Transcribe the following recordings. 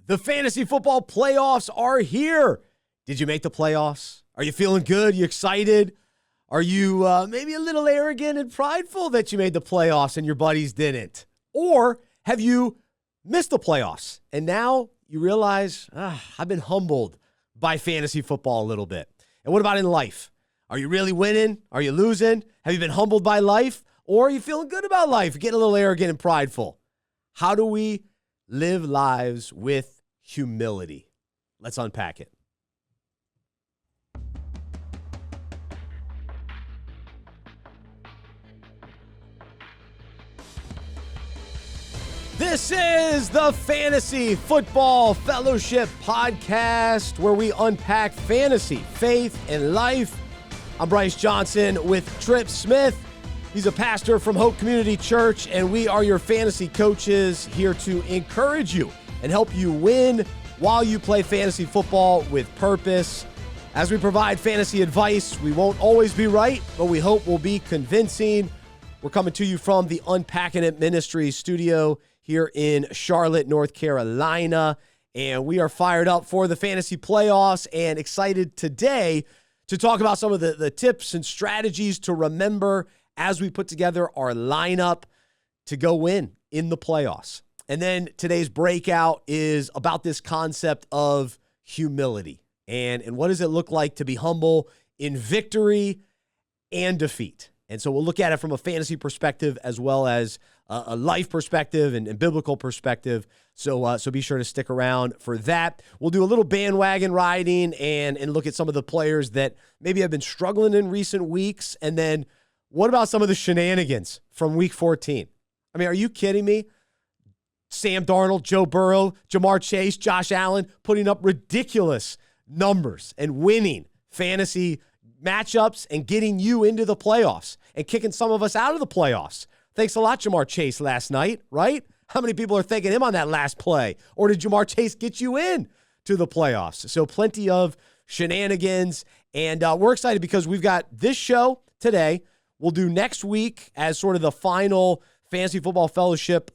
The fantasy football playoffs are here. Did you make the playoffs? Are you feeling good? You excited? Are you maybe a little arrogant and prideful that you made the playoffs and your buddies didn't? Or have you missed the playoffs and now you realize, I've been humbled by fantasy football a little bit? And what about in life? Are you really winning? Are you losing? Have you been humbled by life? Or are you feeling good about life? You're getting a little arrogant and prideful. How do we live lives with humility? Let's unpack it. This is the Fantasy Football Fellowship Podcast, where we unpack fantasy, faith, and life. I'm Bryce Johnson with Tripp Smith. He's a pastor from Hope Community Church, and we are your fantasy coaches here to encourage you and help you win while you play fantasy football with purpose. As we provide fantasy advice, we won't always be right, but we hope we'll be convincing. We're coming to you from the Unpacking It Ministries studio here in Charlotte, North Carolina, and we are fired up for the fantasy playoffs and excited today to talk about some of the tips and strategies to remember as we put together our lineup to go win in the playoffs. And then today's breakout is about this concept of humility and what does it look like to be humble in victory and defeat. And so we'll look at it from a fantasy perspective as well as a life perspective and biblical perspective. So be sure to stick around for that. We'll do a little bandwagon riding and look at some of the players that maybe have been struggling in recent weeks. And then what about some of the shenanigans from week 14? I mean, are you kidding me? Sam Darnold, Joe Burrow, Jamar Chase, Josh Allen putting up ridiculous numbers and winning fantasy matchups and getting you into the playoffs and kicking some of us out of the playoffs. Thanks a lot, Jamar Chase, last night, right? How many people are thanking him on that last play? Or did Jamar Chase get you in to the playoffs? So plenty of shenanigans, and we're excited because we've got this show today. We'll do next week as sort of the final Fantasy Football Fellowship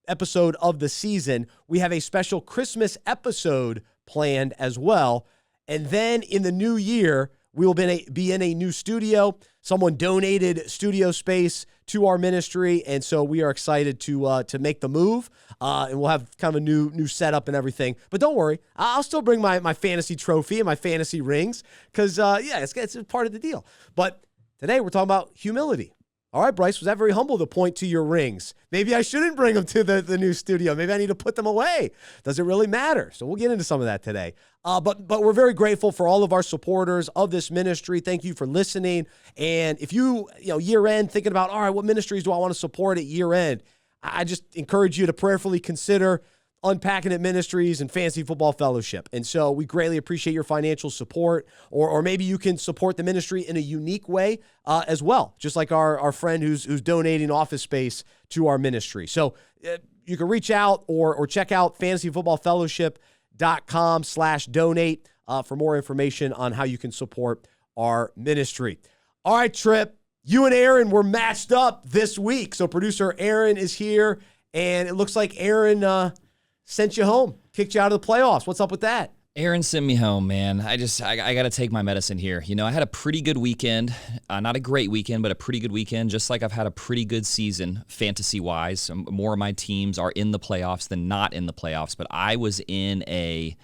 episode of the season. We have a special Christmas episode planned as well. And then in the new year, we will be in a new studio. Someone donated studio space to our ministry, and so we are excited to make the move. And we'll have kind of a new setup and everything. But don't worry, I'll still bring my fantasy trophy and my fantasy rings because, it's part of the deal. But today we're talking about humility. All right, Bryce, was that very humble to point to your rings? Maybe I shouldn't bring them to the new studio. Maybe I need to put them away. Does it really matter? So we'll get into some of that today. But we're very grateful for all of our supporters of this ministry. Thank you for listening. And if you year end thinking about, all right, what ministries do I want to support at year end? I just encourage you to prayerfully consider Unpacking It Ministries and Fantasy Football Fellowship. And so we greatly appreciate your financial support, or maybe you can support the ministry in a unique way as well, just like our friend who's donating office space to our ministry. So you can reach out or check out fantasyfootballfellowship.com/donate for more information on how you can support our ministry. All right, Tripp, you and Aaron were matched up this week. So producer Aaron is here, and it looks like Aaron sent you home, kicked you out of the playoffs. What's up with that? Aaron sent me home, man. I got to take my medicine here. I had a pretty good weekend. Not a great weekend, but a pretty good weekend, just like I've had a pretty good season fantasy-wise. More of my teams are in the playoffs than not in the playoffs, but I was in a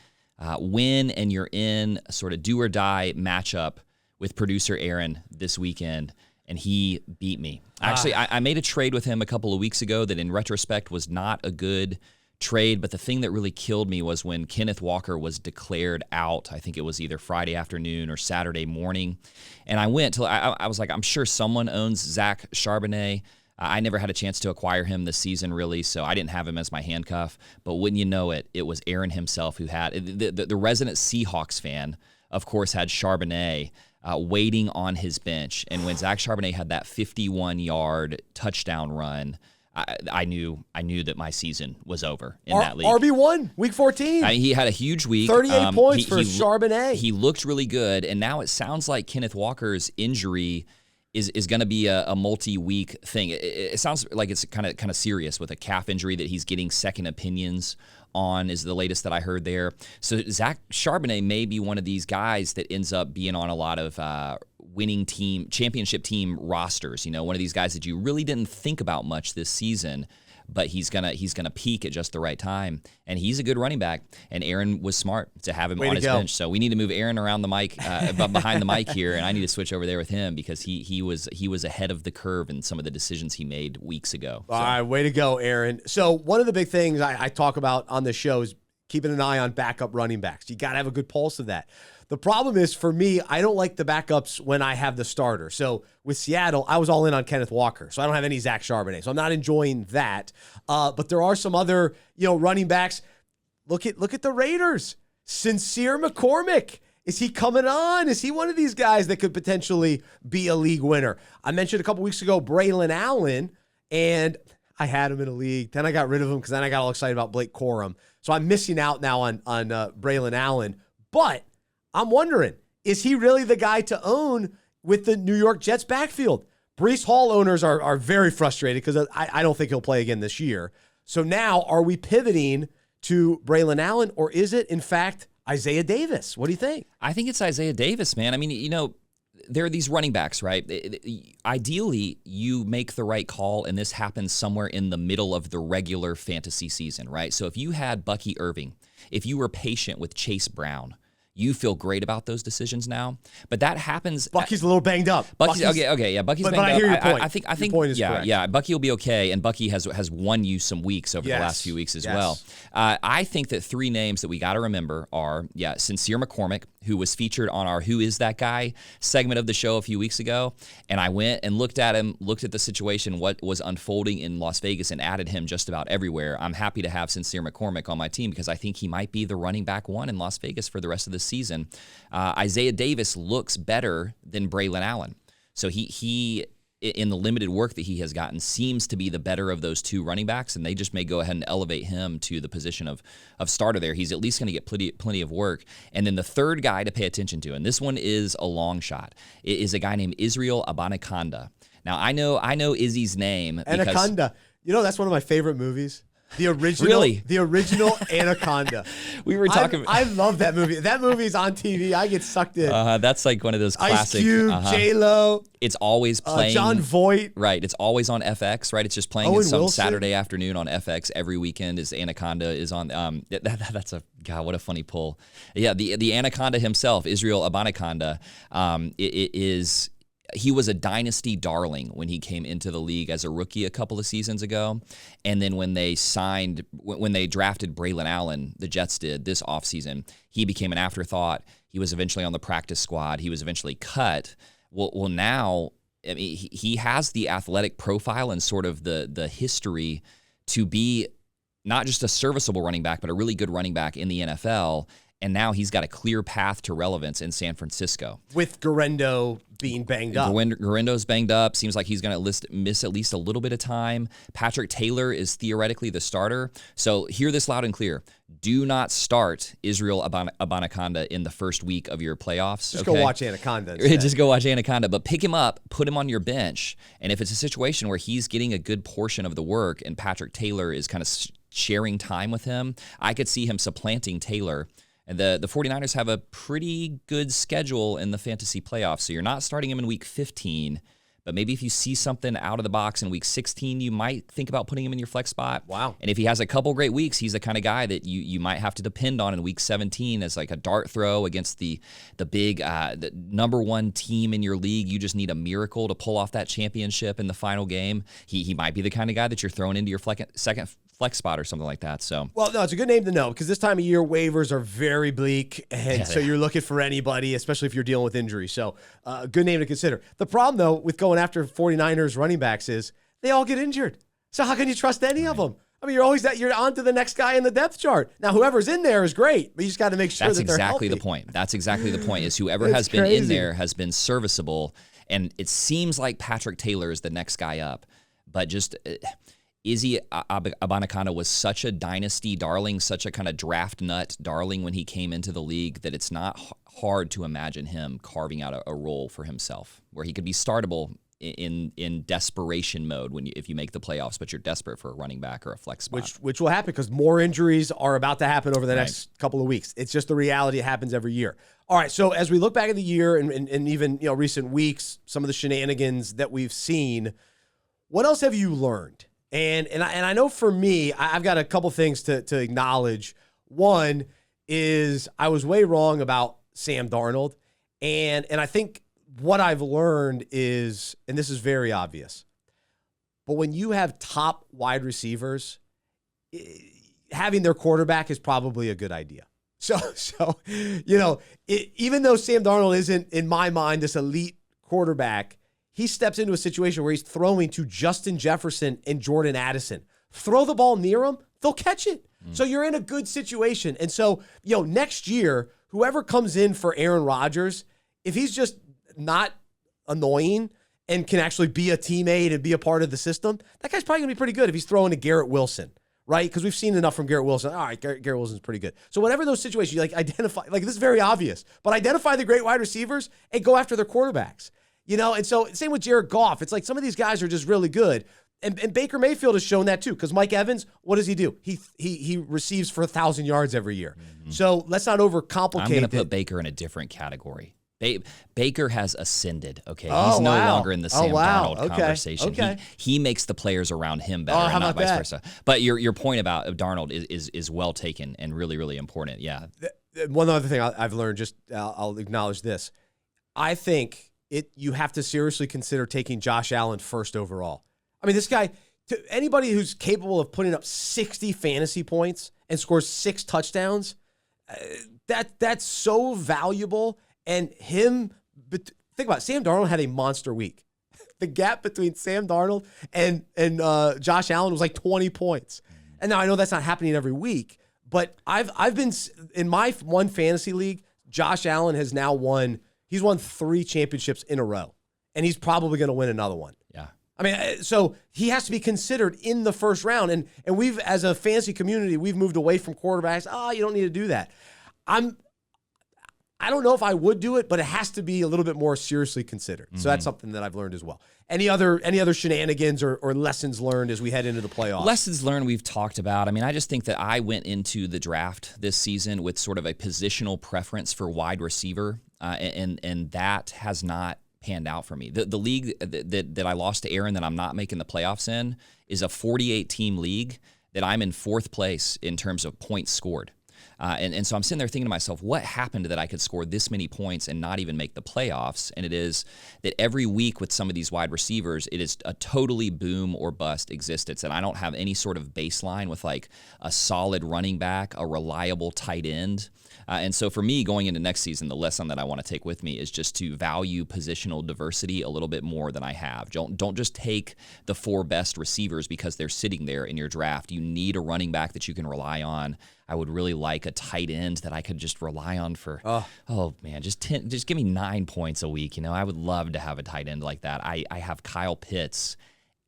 win and you're in a sort of do-or-die matchup with producer Aaron this weekend, and he beat me. Actually, I made a trade with him a couple of weeks ago that in retrospect was not a good trade, but the thing that really killed me was when Kenneth Walker was declared out. I think it was either Friday afternoon or Saturday morning, and I went till I was like, I'm sure someone owns Zach Charbonnet. I never had a chance to acquire him this season, really, so I didn't have him as my handcuff. But wouldn't you know it, it was Aaron himself who had the resident Seahawks fan, of course, had Charbonnet waiting on his bench, and when Zach Charbonnet had that 51-yard touchdown run, I knew that my season was over in that league. RB1, week 14. He had a huge week. 38 points for Charbonnet. He looked really good, and now it sounds like Kenneth Walker's injury is going to be a multi-week thing. It sounds like it's kind of serious with a calf injury that he's getting second opinions is the latest that I heard there. So Zach Charbonnet may be one of these guys that ends up being on a lot of championship team rosters. One of these guys that you really didn't think about much this season, but he's gonna peak at just the right time, and he's a good running back. And Aaron was smart to have him on his bench. So we need to move Aaron around the mic, behind the mic here, and I need to switch over there with him because he was ahead of the curve in some of the decisions he made weeks ago. All right, way to go, Aaron. So one of the big things I talk about on the show is keeping an eye on backup running backs. You got to have a good pulse of that. The problem is, for me, I don't like the backups when I have the starter. So with Seattle, I was all in on Kenneth Walker, so I don't have any Zach Charbonnet. So I'm not enjoying that. But there are some other, running backs. Look at the Raiders. Sincere McCormick. Is he coming on? Is he one of these guys that could potentially be a league winner? I mentioned a couple weeks ago Braylon Allen, and I had him in a league. Then I got rid of him because then I got all excited about Blake Corum. So I'm missing out now on Braylon Allen. But I'm wondering, is he really the guy to own with the New York Jets backfield? Breece Hall owners are very frustrated because I don't think he'll play again this year. So now are we pivoting to Braylon Allen, or is it, in fact, Isaiah Davis? What do you think? I think it's Isaiah Davis, man. I mean, there are these running backs, right? Ideally, you make the right call, and this happens somewhere in the middle of the regular fantasy season, right? So if you had Bucky Irving, if you were patient with Chase Brown, you feel great about those decisions now, but that happens. Bucky's a little banged up. Bucky's okay, yeah. Bucky's banged up. I hear your point. I think, your point is correct. Yeah. Bucky will be okay, and Bucky has won you some weeks over the last few weeks as well. I think that three names that we got to remember are Sincere McCormick, who was featured on our "Who Is That Guy" segment of the show a few weeks ago, and I went and looked at him, looked at the situation, what was unfolding in Las Vegas, and added him just about everywhere. I'm happy to have Sincere McCormick on my team because I think he might be the running back one in Las Vegas for the rest of the season. Isaiah Davis looks better than Braylon Allen. So he in the limited work that he has gotten, seems to be the better of those two running backs, and they just may go ahead and elevate him to the position of starter there. He's at least going to get plenty of work. And then the third guy to pay attention to, and this one is a long shot, is a guy named Israel Abanikanda. Now, I know Izzy's name. Anaconda. That's one of my favorite movies. The original, really? The original Anaconda. We were talking. I love that movie. That movie's on TV. I get sucked in. That's like one of those classic. Ice Cube, J-Lo. It's always playing. John Voight. Right. It's always on FX. Right. It's just playing Owen some Wilson. Saturday afternoon on FX every weekend. Is Anaconda is on. That's a God. What a funny pull. Yeah. The Anaconda himself, Israel Abanikanda. It is. He was a dynasty darling when he came into the league as a rookie a couple of seasons ago. And then when they drafted Braylon Allen, the Jets did this offseason, he became an afterthought. He was eventually on the practice squad. He was eventually cut. Well, now, I mean, he has the athletic profile and sort of the history to be not just a serviceable running back, but a really good running back in the NFL. And now he's got a clear path to relevance in San Francisco. With Garendo being banged up. Garendo's banged up. Seems like he's going to miss at least a little bit of time. Patrick Taylor is theoretically the starter. So hear this loud and clear. Do not start Israel Abanikanda in the first week of your playoffs. Just go watch Anaconda instead. Just go watch Anaconda. But pick him up, put him on your bench. And if it's a situation where he's getting a good portion of the work and Patrick Taylor is kind of sharing time with him, I could see him supplanting Taylor. And the 49ers have a pretty good schedule in the fantasy playoffs. So you're not starting him in week 15, but maybe if you see something out of the box in week 16, you might think about putting him in your flex spot. Wow. And if he has a couple great weeks, he's the kind of guy that you might have to depend on in week 17 as like a dart throw against the big the number one team in your league. You just need a miracle to pull off that championship in the final game. He might be the kind of guy that you're throwing into your second flex spot or something like that. So, well, no, it's a good name to know because this time of year waivers are very bleak, and so you're looking for anybody, especially if you're dealing with injury. So, good name to consider. The problem, though, with going after 49ers running backs is they all get injured. So how can you trust any of them? I mean, you're on to the next guy in the depth chart. Now, whoever's in there is great, but you just got to make sure that they're healthy. That's exactly the point. Is whoever has been in there has been serviceable, and it seems like Patrick Taylor is the next guy up, but just. Izzy Abanikanda was such a dynasty darling, such a kind of draft nut darling when he came into the league that it's not hard to imagine him carving out a role for himself where he could be startable in desperation mode if you make the playoffs, but you're desperate for a running back or a flex spot. Which will happen because more injuries are about to happen over the next couple of weeks. It's just the reality. It happens every year. All right, so as we look back at the year and even recent weeks, some of the shenanigans that we've seen, what else have you learned? And I know for me, I've got a couple things to acknowledge. One is I was way wrong about Sam Darnold, and I think what I've learned is, and this is very obvious, but when you have top wide receivers, having their quarterback is probably a good idea. So even though Sam Darnold isn't, in my mind, this elite quarterback, he steps into a situation where he's throwing to Justin Jefferson and Jordan Addison. Throw the ball near them, they'll catch it. So you're in a good situation. And so, next year, whoever comes in for Aaron Rodgers, if he's just not annoying and can actually be a teammate and be a part of the system, that guy's probably going to be pretty good if he's throwing to Garrett Wilson, right? Because we've seen enough from Garrett Wilson. All right, Garrett Wilson's pretty good. So whatever those situations, you identify, this is very obvious, but identify the great wide receivers and go after their quarterbacks. And so same with Jared Goff. It's like some of these guys are just really good. And Baker Mayfield has shown that too, because Mike Evans, what does he do? He receives for 1,000 yards every year. Mm-hmm. So let's not overcomplicate. I'm going to put Baker in a different category. Baker has ascended, okay? He's no longer in the Sam Darnold conversation. Okay. He makes the players around him better, and not vice versa. But your point about Darnold is well taken and really, really important, yeah. One other thing I've learned, I'll acknowledge this. I think you have to seriously consider taking Josh Allen first overall. I mean, this guy, to anybody who's capable of putting up 60 fantasy points and scores 6 touchdowns, that's so valuable. And think about it, Sam Darnold had a monster week. The gap between Sam Darnold and Josh Allen was like 20 points. And now I know that's not happening every week, but I've been in my one fantasy league. Josh Allen has now won 3 championships in a row, and he's probably going to win another one. Yeah. I mean, so he has to be considered in the first round. And we've, as a fantasy community, we've moved away from quarterbacks. You don't need to do that. I don't know if I would do it, but it has to be a little bit more seriously considered. Mm-hmm. So that's something that I've learned as well. Any other shenanigans or lessons learned as we head into the playoffs? Lessons learned we've talked about. I mean, I just think that I went into the draft this season with sort of a positional preference for wide receiver, and that has not panned out for me. The league that I lost to Aaron that I'm not making the playoffs in is a 48-team league that I'm in 4th place in terms of points scored. And so I'm sitting there thinking to myself, what happened that I could score this many points and not even make the playoffs? And it is that every week with some of these wide receivers, it is a totally boom or bust existence. And I don't have any sort of baseline with like a solid running back, a reliable tight end. And so for me, going into next season, the lesson that I want to take with me is just to value positional diversity a little bit more than I have. Don't just take the 4 best receivers because they're sitting there in your draft. You need a running back that you can rely on. I would really like a tight end that I could just rely on for, just give me 9 points a week. I would love to have a tight end like that. I have Kyle Pitts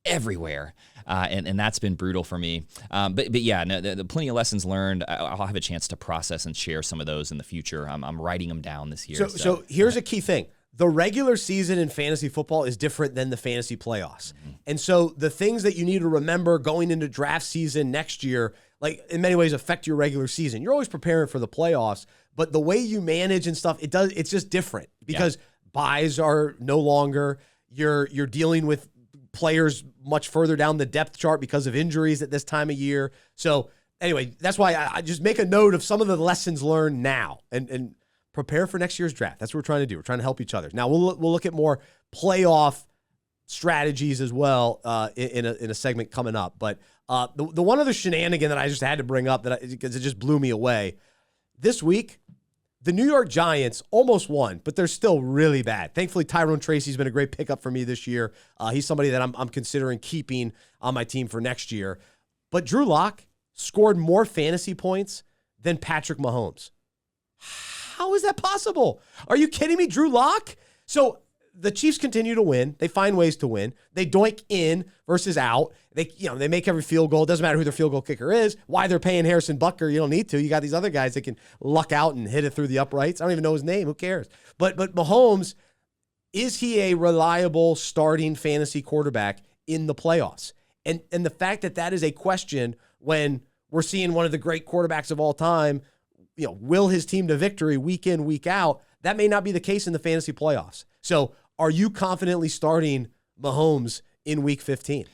everywhere, and that's been brutal for me. But yeah, the plenty of lessons learned. I'll have a chance to process and share some of those in the future. I'm writing them down this year. So here's a key thing. The regular season in fantasy football is different than the fantasy playoffs. Mm-hmm. And so the things that you need to remember going into draft season next year, like in many ways affect your regular season. You're always preparing for the playoffs, but the way you manage and stuff, it's just different because buys are no longer, you're dealing with players much further down the depth chart because of injuries at this time of year. So anyway, that's why I just make a note of some of the lessons learned now and prepare for next year's draft. That's what we're trying to do. We're trying to help each other. Now we'll look at more playoff strategies as well in a segment coming up. But the one other shenanigan that I just had to bring up because it just blew me away this week. The New York Giants almost won, but they're still really bad. Thankfully, Tyrone Tracy's been a great pickup for me this year. He's somebody that I'm considering keeping on my team for next year. But Drew Lock scored more fantasy points than Patrick Mahomes. How is that possible? Are you kidding me? Drew Lock? So the Chiefs continue to win. They find ways to win. They doink in versus out. They make every field goal. It doesn't matter who their field goal kicker is. Why they're paying Harrison Butker, you don't need to. You got these other guys that can luck out and hit it through the uprights. I don't even know his name. Who cares? But Mahomes, is he a reliable starting fantasy quarterback in the playoffs? And the fact that that is a question when we're seeing one of the great quarterbacks of all time, will his team to victory week in, week out, that may not be the case in the fantasy playoffs. So are you confidently starting Mahomes in week 15?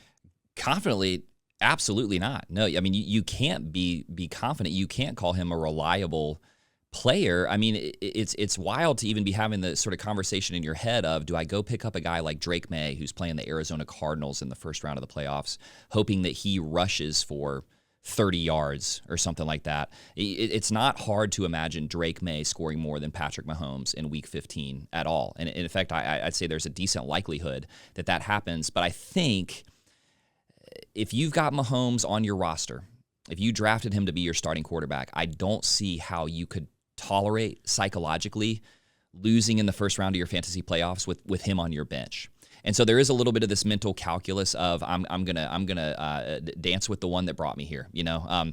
Confidently, absolutely not. No, I mean, you can't be confident. You can't call him a reliable player. I mean, it's wild to even be having the sort of conversation in your head of, do I go pick up a guy like Drake May, who's playing the Arizona Cardinals in the first round of the playoffs, hoping that he rushes for 30 yards or something like that. It's not hard to imagine Drake May scoring more than Patrick Mahomes in week 15 at all. And in fact, I'd say there's a decent likelihood that happens. But I think if you've got Mahomes on your roster, if you drafted him to be your starting quarterback, I don't see how you could tolerate psychologically losing in the first round of your fantasy playoffs with him on your bench. And so there is a little bit of this mental calculus of I'm gonna dance with the one that brought me here. I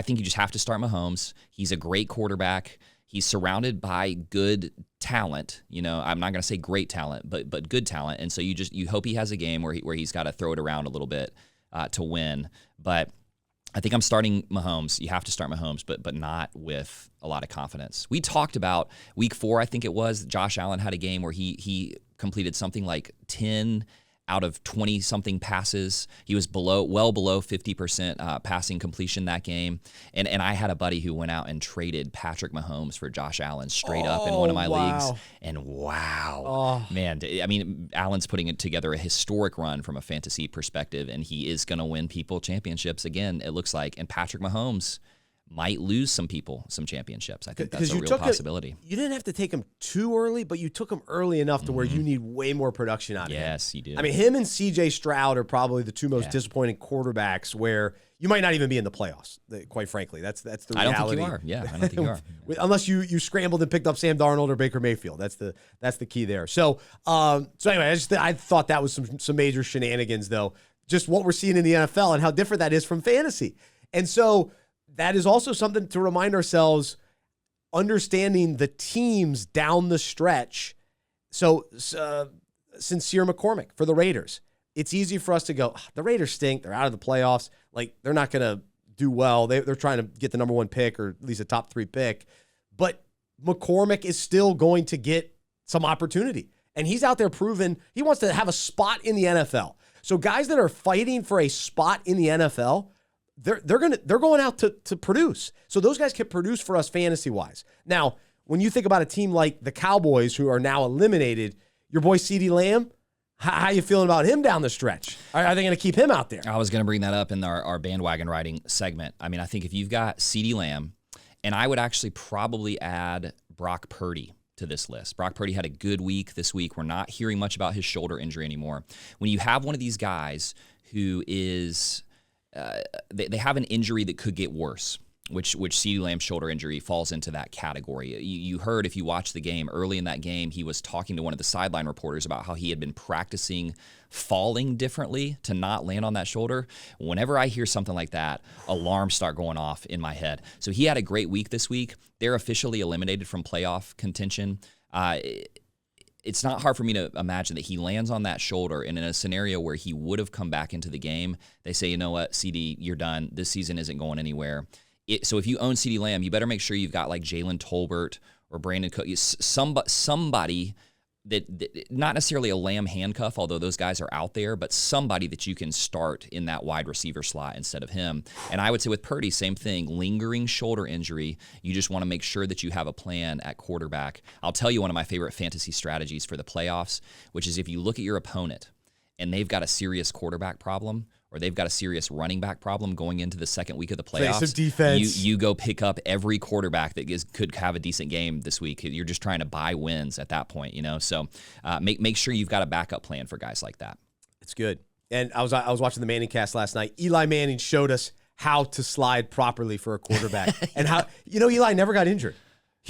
think you just have to start Mahomes. He's a great quarterback. He's surrounded by good talent. I'm not gonna say great talent, but good talent. And so you hope he has a game where he's got to throw it around a little bit to win. But I think I'm starting Mahomes. You have to start Mahomes, but not with a lot of confidence. We talked about week 4, I think it was. Josh Allen had a game where he completed something like 10 out of 20-something passes. He was well below 50% passing completion that game. And I had a buddy who went out and traded Patrick Mahomes for Josh Allen straight up in one of my leagues. And man, I mean, Allen's putting together a historic run from a fantasy perspective, and he is going to win people championships again, it looks like. And Patrick Mahomes might lose some people some championships. I think that's a real possibility. You didn't have to take him too early, but you took him early enough to where you need way more production out of him. Yes, you did. I mean, him and C.J. Stroud are probably the two most disappointing quarterbacks where you might not even be in the playoffs, quite frankly. That's the reality. I don't think you are. Yeah, I don't think you are. Unless you scrambled and picked up Sam Darnold or Baker Mayfield. That's the key there. So anyway, I thought that was some major shenanigans, though. Just what we're seeing in the NFL and how different that is from fantasy. And so that is also something to remind ourselves, understanding the teams down the stretch. So, Sincere McCormick for the Raiders. It's easy for us to go, the Raiders stink. They're out of the playoffs. Like, they're not going to do well. They're trying to get the number 1 pick or at least a top 3 pick. But McCormick is still going to get some opportunity. And he's out there proving he wants to have a spot in the NFL. So guys that are fighting for a spot in the NFL, they're going out to produce. So those guys can produce for us fantasy-wise. Now, when you think about a team like the Cowboys, who are now eliminated, your boy CeeDee Lamb, how you feeling about him down the stretch? Are they going to keep him out there? I was going to bring that up in our bandwagon riding segment. I mean, I think if you've got CeeDee Lamb, and I would actually probably add Brock Purdy to this list. Brock Purdy had a good week this week. We're not hearing much about his shoulder injury anymore. When you have one of these guys who is they have an injury that could get worse, which CeeDee Lamb's shoulder injury falls into that category. You heard, if you watched the game, early in that game, he was talking to one of the sideline reporters about how he had been practicing falling differently to not land on that shoulder. Whenever I hear something like that, alarms start going off in my head. So he had a great week this week. They're officially eliminated from playoff contention. It's not hard for me to imagine that he lands on that shoulder, and in a scenario where he would have come back into the game, they say, you know what, CD, you're done. This season isn't going anywhere. So if you own CeeDee Lamb, you better make sure you've got like Jalen Tolbert or Brandon Cook, somebody that not necessarily a Lamb handcuff, although those guys are out there, but somebody that you can start in that wide receiver slot instead of him. And I would say with Purdy, same thing, lingering shoulder injury. You just want to make sure that you have a plan at quarterback. I'll tell you one of my favorite fantasy strategies for the playoffs, which is if you look at your opponent and they've got a serious quarterback problem, or they've got a serious running back problem going into the second week of the playoffs, face of defense. You go pick up every quarterback that could have a decent game this week. You're just trying to buy wins at that point, So make sure you've got a backup plan for guys like that. It's good. And I was watching the Manning cast last night. Eli Manning showed us how to slide properly for a quarterback, and how Eli never got injured.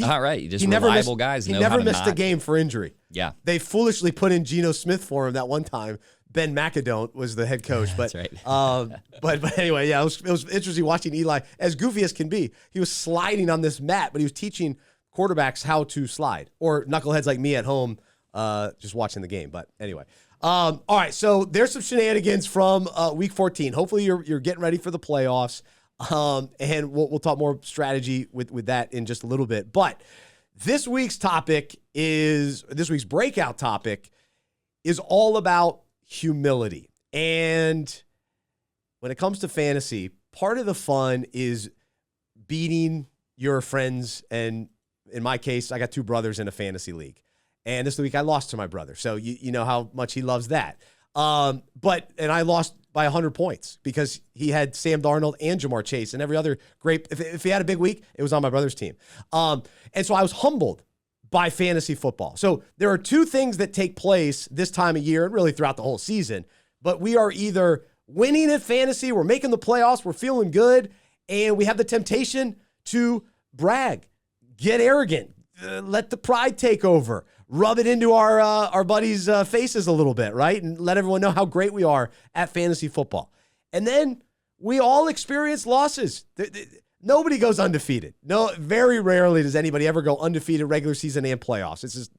All right, just reliable guys. He never missed a game for injury. Yeah, they foolishly put in Geno Smith for him that one time. Ben McAdoo was the head coach, but that's right. but anyway, yeah, it was interesting watching Eli, as goofy as can be. He was sliding on this mat, but he was teaching quarterbacks how to slide, or knuckleheads like me at home just watching the game. But anyway. All right, so there's some shenanigans from Week 14. Hopefully you're getting ready for the playoffs, and we'll talk more strategy with that in just a little bit. But this week's breakout topic is all about humility. And when it comes to fantasy, part of the fun is beating your friends. And in my case, I got two brothers in a fantasy league. And this week I lost to my brother. So you know how much he loves that. And I lost by 100 points because he had Sam Darnold and Jamar Chase and every other great. If he had a big week, it was on my brother's team. And so I was humbled by fantasy football. So there are two things that take place this time of year and really throughout the whole season. But we are either winning at fantasy, we're making the playoffs, we're feeling good, and we have the temptation to brag, get arrogant, let the pride take over, rub it into our buddies' faces a little bit, right? And let everyone know how great we are at fantasy football. And then we all experience losses. Nobody goes undefeated. No, very rarely does anybody ever go undefeated regular season and playoffs. It's just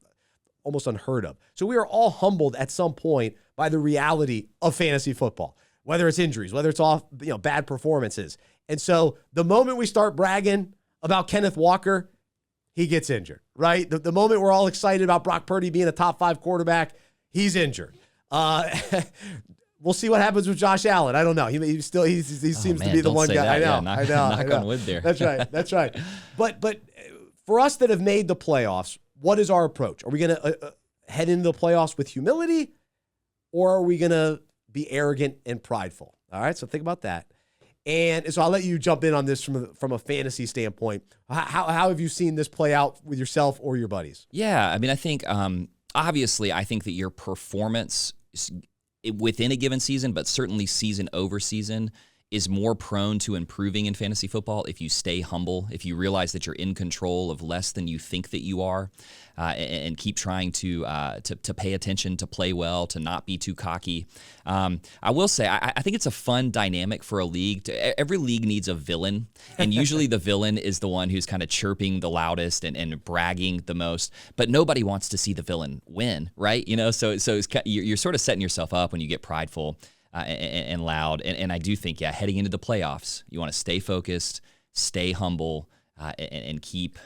almost unheard of. So we are all humbled at some point by the reality of fantasy football, whether it's injuries, whether it's bad performances. And so the moment we start bragging about Kenneth Walker, he gets injured, right? The moment we're all excited about Brock Purdy being a top 5 quarterback, he's injured. We'll see what happens with Josh Allen. I don't know. He seems to be the one guy. That. I know. Knock on wood there. That's right. But for us that have made the playoffs, what is our approach? Are we going to head into the playoffs with humility, or are we going to be arrogant and prideful? All right, so think about that. And so I'll let you jump in on this from a fantasy standpoint. How have you seen this play out with yourself or your buddies? Yeah, I mean, I think obviously I think that your performance within a given season, but certainly season over season, is more prone to improving in fantasy football if you stay humble, if you realize that you're in control of less than you think that you are, and keep trying to pay attention, to play well, to not be too cocky. I will say, I think it's a fun dynamic for a league. Every league needs a villain, and usually the villain is the one who's kind of chirping the loudest and bragging the most, but nobody wants to see the villain win, right? So you're sort of setting yourself up when you get prideful and loud. And I do think, heading into the playoffs, you want to stay focused, stay humble, and keep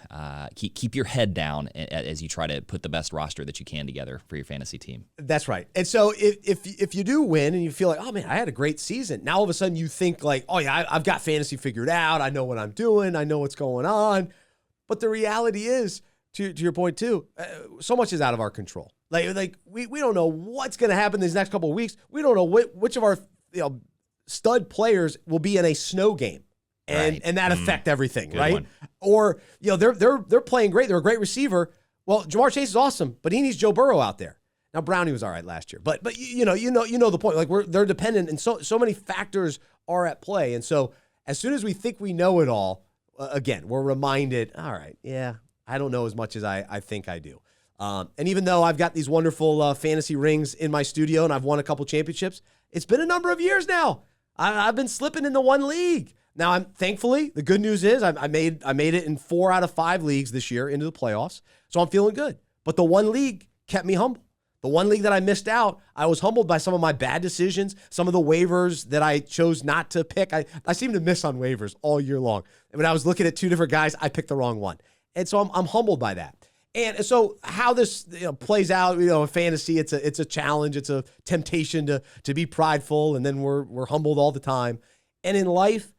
your head down as you try to put the best roster that you can together for your fantasy team. That's right. And so if you do win and you feel like, oh man, I had a great season, now all of a sudden you think like, oh yeah, I've got fantasy figured out. I know what I'm doing. I know what's going on. But the reality is, to your point too, so much is out of our control. Like we don't know what's going to happen these next couple of weeks. We don't know which of our stud players will be in a snow game, and that affect everything, Good right? one. Or they're playing great. They're a great receiver. Well, Jamar Chase is awesome, but he needs Joe Burrow out there. Now Brownie was all right last year, but you know the point. Like they're dependent, and so many factors are at play. And so as soon as we think we know it all, again, we're reminded. All right, yeah, I don't know as much as I think I do. And even though I've got these wonderful fantasy rings in my studio and I've won a couple championships, it's been a number of years now. I've been slipping into one league. Now, thankfully, the good news is I made it in 4 out of 5 leagues this year into the playoffs, so I'm feeling good. But the one league kept me humble. The one league that I missed out, I was humbled by some of my bad decisions, some of the waivers that I chose not to pick. I seem to miss on waivers all year long. And when I was looking at 2 different guys, I picked the wrong one. And so I'm humbled by that. And so how this plays out, in fantasy, it's a challenge, it's a temptation to be prideful, and then we're humbled all the time. And in life,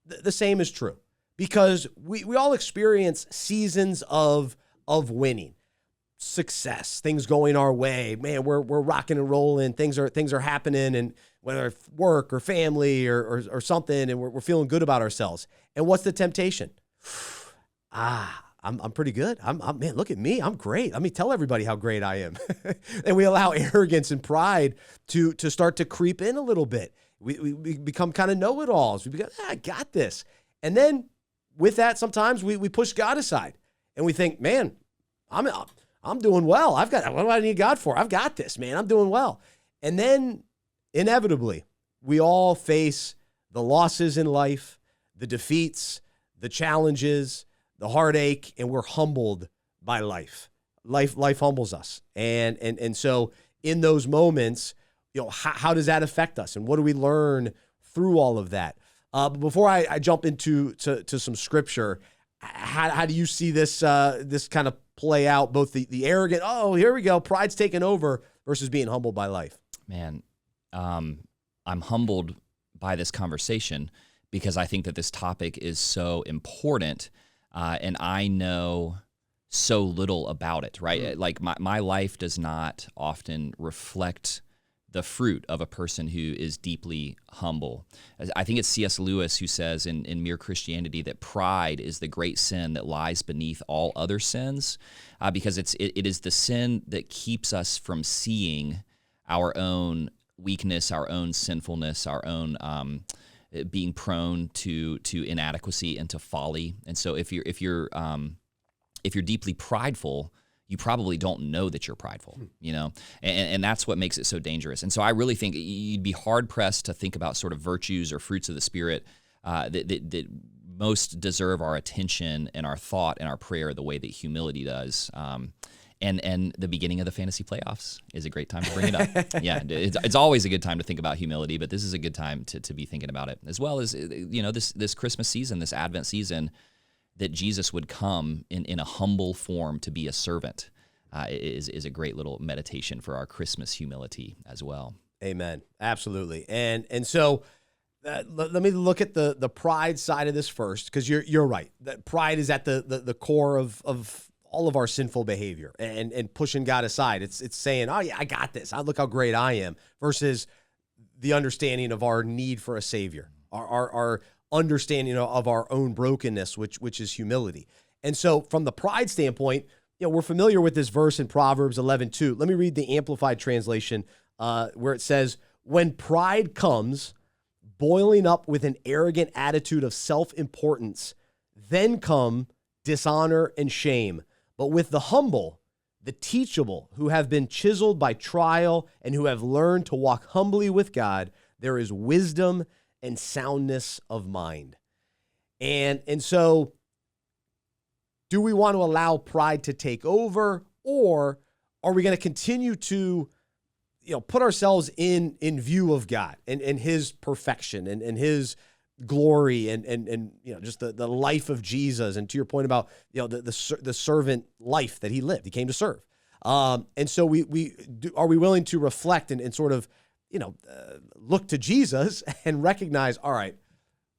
the same is true, because we all experience seasons of winning, success, things going our way. Man, we're rocking and rolling. Things are happening, and whether it's work or family or something, and we're feeling good about ourselves. And what's the temptation? I'm pretty good. Man, look at me. I'm great. Let me tell everybody how great I am. And we allow arrogance and pride to start to creep in a little bit. We become kind of know-it-alls. We become, I got this. And then with that, sometimes we push God aside and we think, man, I'm doing well. What do I need God for? I've got this, man. I'm doing well. And then inevitably, we all face the losses in life, the defeats, the challenges, the heartache, and we're humbled by life. life humbles us. And so in those moments, how does that affect us? And what do we learn through all of that? Before I jump into some scripture, how do you see this kind of play out, both the arrogant, oh, here we go, pride's taken over, versus being humbled by life? Man, I'm humbled by this conversation because I think that this topic is so important, and I know so little about it, right? Mm-hmm. Like my life does not often reflect the fruit of a person who is deeply humble. I think it's C.S. Lewis who says in Mere Christianity that pride is the great sin that lies beneath all other sins, because it is the sin that keeps us from seeing our own weakness, our own sinfulness, our own being prone to inadequacy and to folly. And so if you're deeply prideful, you probably don't know that you're prideful, and that's what makes it so dangerous. And so I really think you'd be hard pressed to think about sort of virtues or fruits of the Spirit that most deserve our attention and our thought and our prayer the way that humility does. And the beginning of the fantasy playoffs is a great time to bring it up. Yeah, it's always a good time to think about humility, but this is a good time to be thinking about it, as well as this Christmas season, this Advent season, that Jesus would come in a humble form to be a servant is a great little meditation for our Christmas humility as well. Amen. Absolutely. And so let me look at the pride side of this first, because you're right. That pride is at the core of all of our sinful behavior and pushing God aside. It's saying, oh yeah, I got this. Look how great I am, versus the understanding of our need for a Savior, our understanding of our own brokenness, which is humility. And so from the pride standpoint, we're familiar with this verse in Proverbs 11:2. Let me read the Amplified translation, where it says, when pride comes, boiling up with an arrogant attitude of self-importance, then come dishonor and shame. But with the humble, the teachable, who have been chiseled by trial and who have learned to walk humbly with God, there is wisdom and soundness of mind. And so, do we want to allow pride to take over, or are we going to continue to put ourselves in view of God and his perfection and his glory and just the life of Jesus, and to your point about the servant life that he lived, he came to serve. And so are we willing to reflect and sort of look to Jesus and recognize, all right,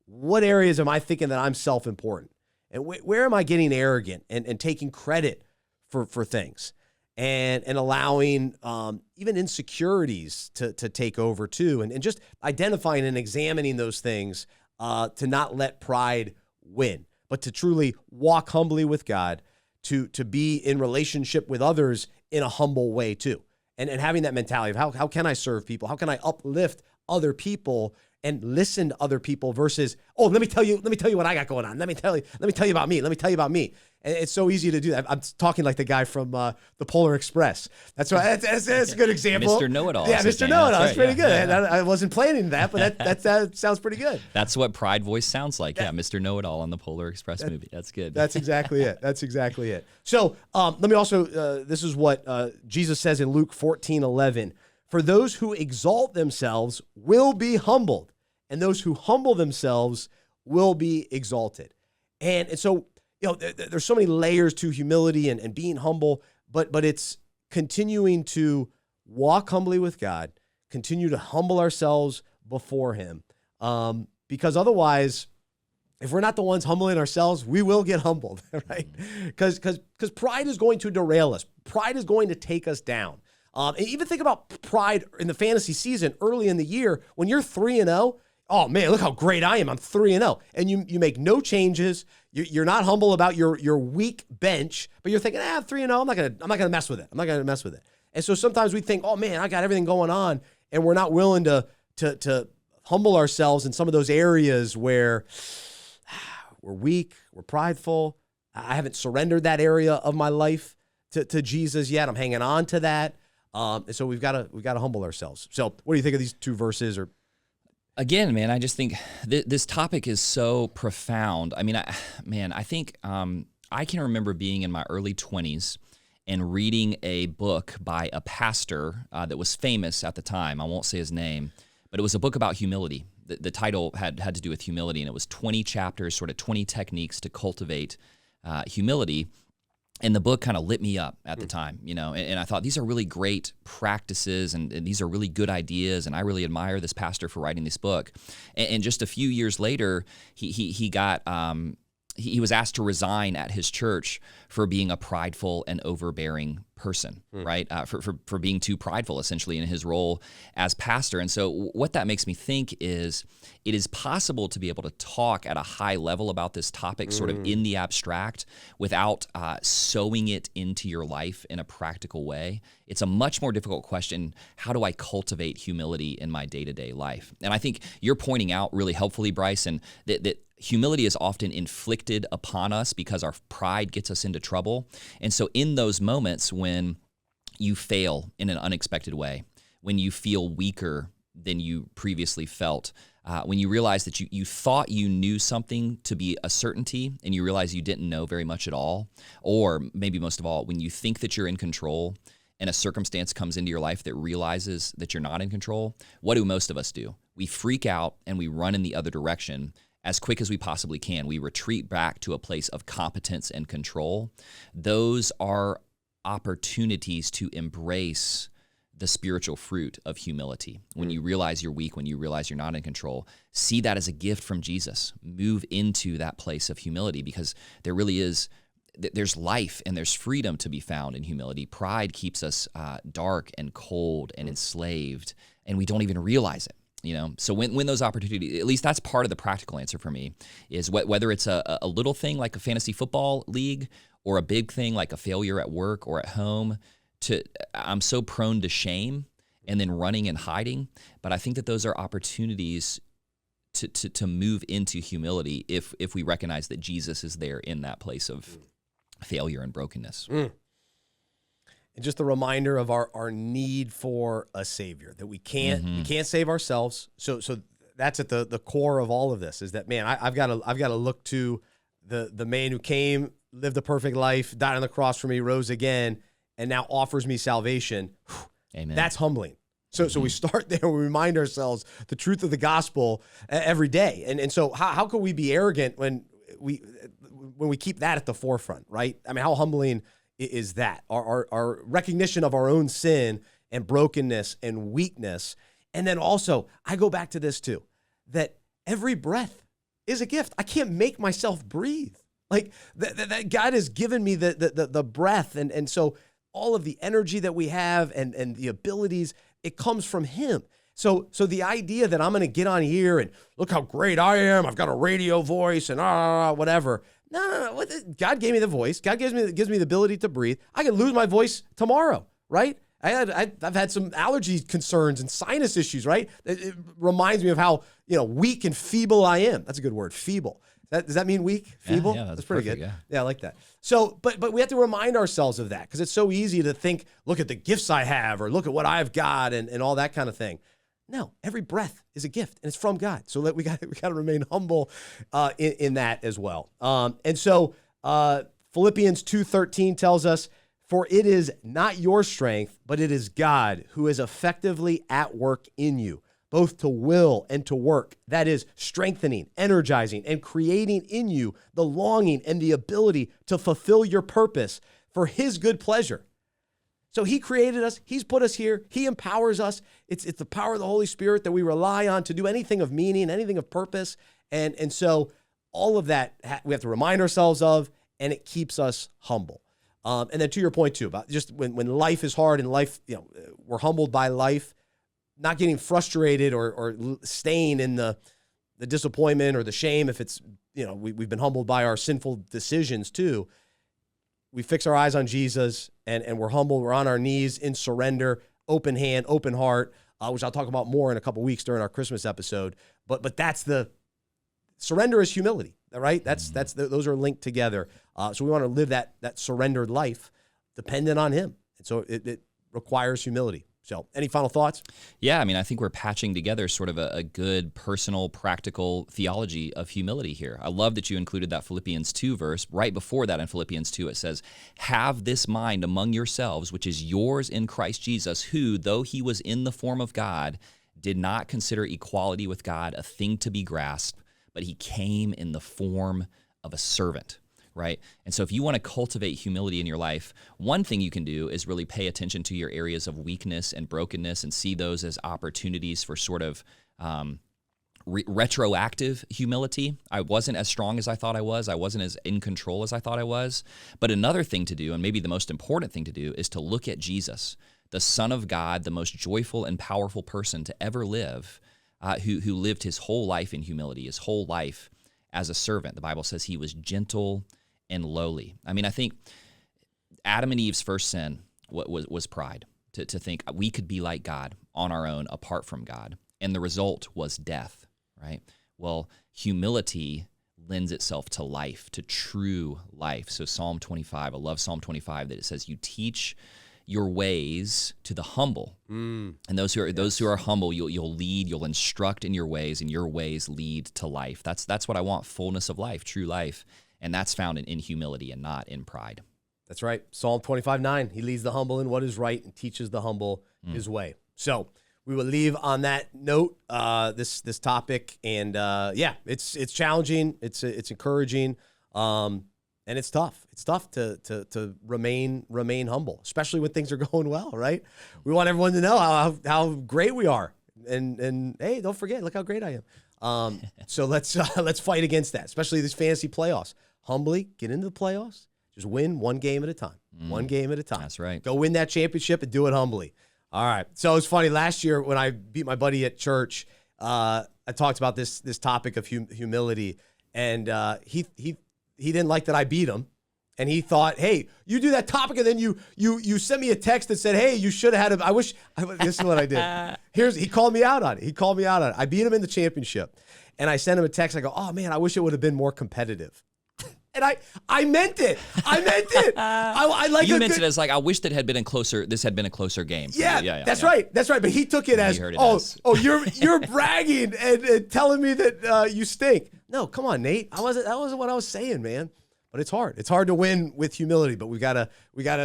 what areas am I thinking that I'm self-important? And where am I getting arrogant and taking credit for things and allowing even insecurities to take over too, and just identifying and examining those things to not let pride win, but to truly walk humbly with God, to be in relationship with others in a humble way too. And having that mentality of how can I serve people? How can I uplift other people and listen to other people versus, oh, let me tell you what I got going on. Let me tell you about me. Let me tell you about me. And it's so easy to do that. I'm talking like the guy from the Polar Express. That's right. That's a good example. Mr. Know-It-All. Yeah, Mr. Know-It-All. That's pretty good. And I wasn't planning that, but that sounds pretty good. That's what pride voice sounds like. Yeah, Mr. Know-It-All on the Polar Express movie. That's good. That's exactly it. So let me also, this is what Jesus says in Luke 14:11. For those who exalt themselves will be humbled, and those who humble themselves will be exalted. And so, there's so many layers to humility and being humble, but it's continuing to walk humbly with God, continue to humble ourselves before him. Because otherwise, if we're not the ones humbling ourselves, we will get humbled, right? Because pride is going to derail us. Pride is going to take us down. And even think about pride in the fantasy season early in the year when you're 3-0. Oh man, look how great I am! I'm 3-0, and you make no changes. You're not humble about your weak bench, but you're thinking, 3-0. I'm not gonna mess with it. I'm not gonna mess with it. And so sometimes we think, oh man, I got everything going on, and we're not willing to humble ourselves in some of those areas where we're weak, we're prideful. I haven't surrendered that area of my life to Jesus yet. I'm hanging on to that. And so we've got to humble ourselves. So what do you think of these two verses? Or again, man, I just think this topic is so profound. I mean, I think I can remember being in my early 20s and reading a book by a pastor that was famous at the time. I won't say his name, but it was a book about humility. The title had to do with humility, and it was 20 chapters, sort of 20 techniques to cultivate humility. And the book kind of lit me up at the time, and I thought these are really great practices and these are really good ideas. And I really admire this pastor for writing this book. And just a few years later, he was asked to resign at his church for being a prideful and overbearing person, right? For being too prideful, essentially, in his role as pastor. And so what that makes me think is it is possible to be able to talk at a high level about this topic sort of in the abstract without sewing it into your life in a practical way. It's a much more difficult question. How do I cultivate humility in my day-to-day life? And I think you're pointing out really helpfully, Bryce, and that humility is often inflicted upon us because our pride gets us into trouble. And so in those moments when you fail in an unexpected way, when you feel weaker than you previously felt, when you realize that you thought you knew something to be a certainty and you realize you didn't know very much at all, or maybe most of all, when you think that you're in control and a circumstance comes into your life that realizes that you're not in control, what do most of us do? We freak out and we run in the other direction as quick as we possibly can. We retreat back to a place of competence and control. Those are opportunities to embrace the spiritual fruit of humility. When you realize you're weak, when you realize you're not in control, see that as a gift from Jesus. Move into that place of humility, because there really is, there's life and there's freedom to be found in humility. Pride keeps us dark and cold and enslaved, and we don't even realize it. So when those opportunities, at least that's part of the practical answer for me, is whether it's a little thing like a fantasy football league or a big thing like a failure at work or at home. I'm so prone to shame and then running and hiding, but I think that those are opportunities to move into humility if we recognize that Jesus is there in that place of failure and brokenness. And just a reminder of our need for a Savior, that we can't save ourselves. So that's at the core of all of this, is that, man, I've got to look to the man who came, lived a perfect life, died on the cross for me, rose again, and now offers me salvation. Amen. That's humbling. So we start there. We remind ourselves the truth of the gospel every day. And so how can we be arrogant when we keep that at the forefront, right? I mean, how humbling is that? Our recognition of our own sin and brokenness and weakness. And then also, I go back to this too, that every breath is a gift. I can't make myself breathe. Like that God has given me the breath. And so all of the energy that we have and the abilities, it comes from Him. So the idea that I'm going to get on here and look how great I am, I've got a radio voice and whatever. No. God gave me the voice. God gives me the ability to breathe. I can lose my voice tomorrow, right? I've had some allergy concerns and sinus issues, right? It reminds me of how weak and feeble I am. That's a good word, feeble. Does that mean weak? Feeble? Yeah, that's pretty perfect, good. Yeah, I like that. So, but we have to remind ourselves of that, because it's so easy to think, look at the gifts I have, or look at what I've got, and all that kind of thing. No, every breath is a gift, and it's from God. So we got to remain humble in that as well. And so Philippians 2:13 tells us, "For it is not your strength, but it is God who is effectively at work in you, both to will and to work." That is strengthening, energizing, and creating in you the longing and the ability to fulfill your purpose for His good pleasure. So He created us. He's put us here. He empowers us. It's the power of the Holy Spirit that we rely on to do anything of meaning, anything of purpose. And so all of that we have to remind ourselves of, and it keeps us humble. And then to your point too, about just when life is hard and life, we're humbled by life, not getting frustrated or staying in the disappointment or the shame. If it's, we've been humbled by our sinful decisions too. We fix our eyes on Jesus and we're humble. We're on our knees in surrender, open hand, open heart, which I'll talk about more in a couple weeks during our Christmas episode. But that's the surrender is humility, right? Those are linked together. So we want to live that surrendered life dependent on Him. And so it requires humility. So any final thoughts? Yeah, I mean, I think we're patching together sort of a good personal, practical theology of humility here. I love that you included that Philippians 2 verse. Right before that in Philippians 2, it says, have this mind among yourselves, which is yours in Christ Jesus, who, though he was in the form of God, did not consider equality with God a thing to be grasped, but he came in the form of a servant. Right? And so if you want to cultivate humility in your life, one thing you can do is really pay attention to your areas of weakness and brokenness and see those as opportunities for sort of retroactive humility. I wasn't as strong as I thought I was. I wasn't as in control as I thought I was. But another thing to do, and maybe the most important thing to do, is to look at Jesus, the Son of God, the most joyful and powerful person to ever live, who lived his whole life in humility, his whole life as a servant. The Bible says he was gentle and lowly. I mean, I think Adam and Eve's first sin was pride, to think we could be like God on our own apart from God. And the result was death, right? Well, humility lends itself to life, to true life. So Psalm 25, I love Psalm 25 that it says, you teach your ways to the humble. And those who are humble, you'll lead, you'll instruct in your ways, and your ways lead to life. That's what I want, fullness of life, true life. And that's found in humility and not in pride. That's right. Psalm 25:9. He leads the humble in what is right and teaches the humble his way. So we will leave on that note this topic. And it's challenging. It's encouraging. And it's tough. It's tough to remain humble, especially when things are going well, right? We want everyone to know how great we are. And hey, don't forget, look how great I am. So let's fight against that, especially these fantasy playoffs. Humbly get into the playoffs. Just win one game at a time. One game at a time. That's right. Go win that championship and do it humbly. All right. So it's funny. Last year when I beat my buddy at church, I talked about this topic of humility, and he didn't like that I beat him. And he thought, hey, you do that topic, and then you sent me a text that said, hey, you should have had this is what I did. He called me out on it. I beat him in the championship. And I sent him a text. I go, oh, man, I wish it would have been more competitive. And I meant it. I like you meant it as like, I wish this had been a closer game. Yeah, that's right. But he took it as, you're bragging and telling me that you stink. No, come on, Nate. That wasn't what I was saying, man. But it's hard. It's hard to win with humility, but we gotta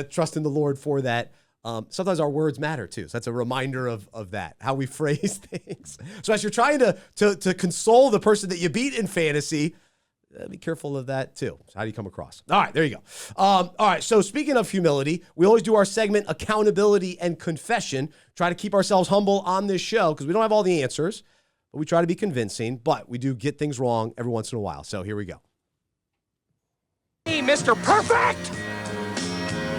trust in the Lord for that. Sometimes our words matter too. So that's a reminder of that, how we phrase things. So as you're trying to console the person that you beat in fantasy, be careful of that too. So how do you come across? All right, there you go. All right, so speaking of humility, we always do our segment, accountability and confession. Try to keep ourselves humble on this show because we don't have all the answers, but we try to be convincing, but we do get things wrong every once in a while. So here we go. Hey, Mr. Perfect!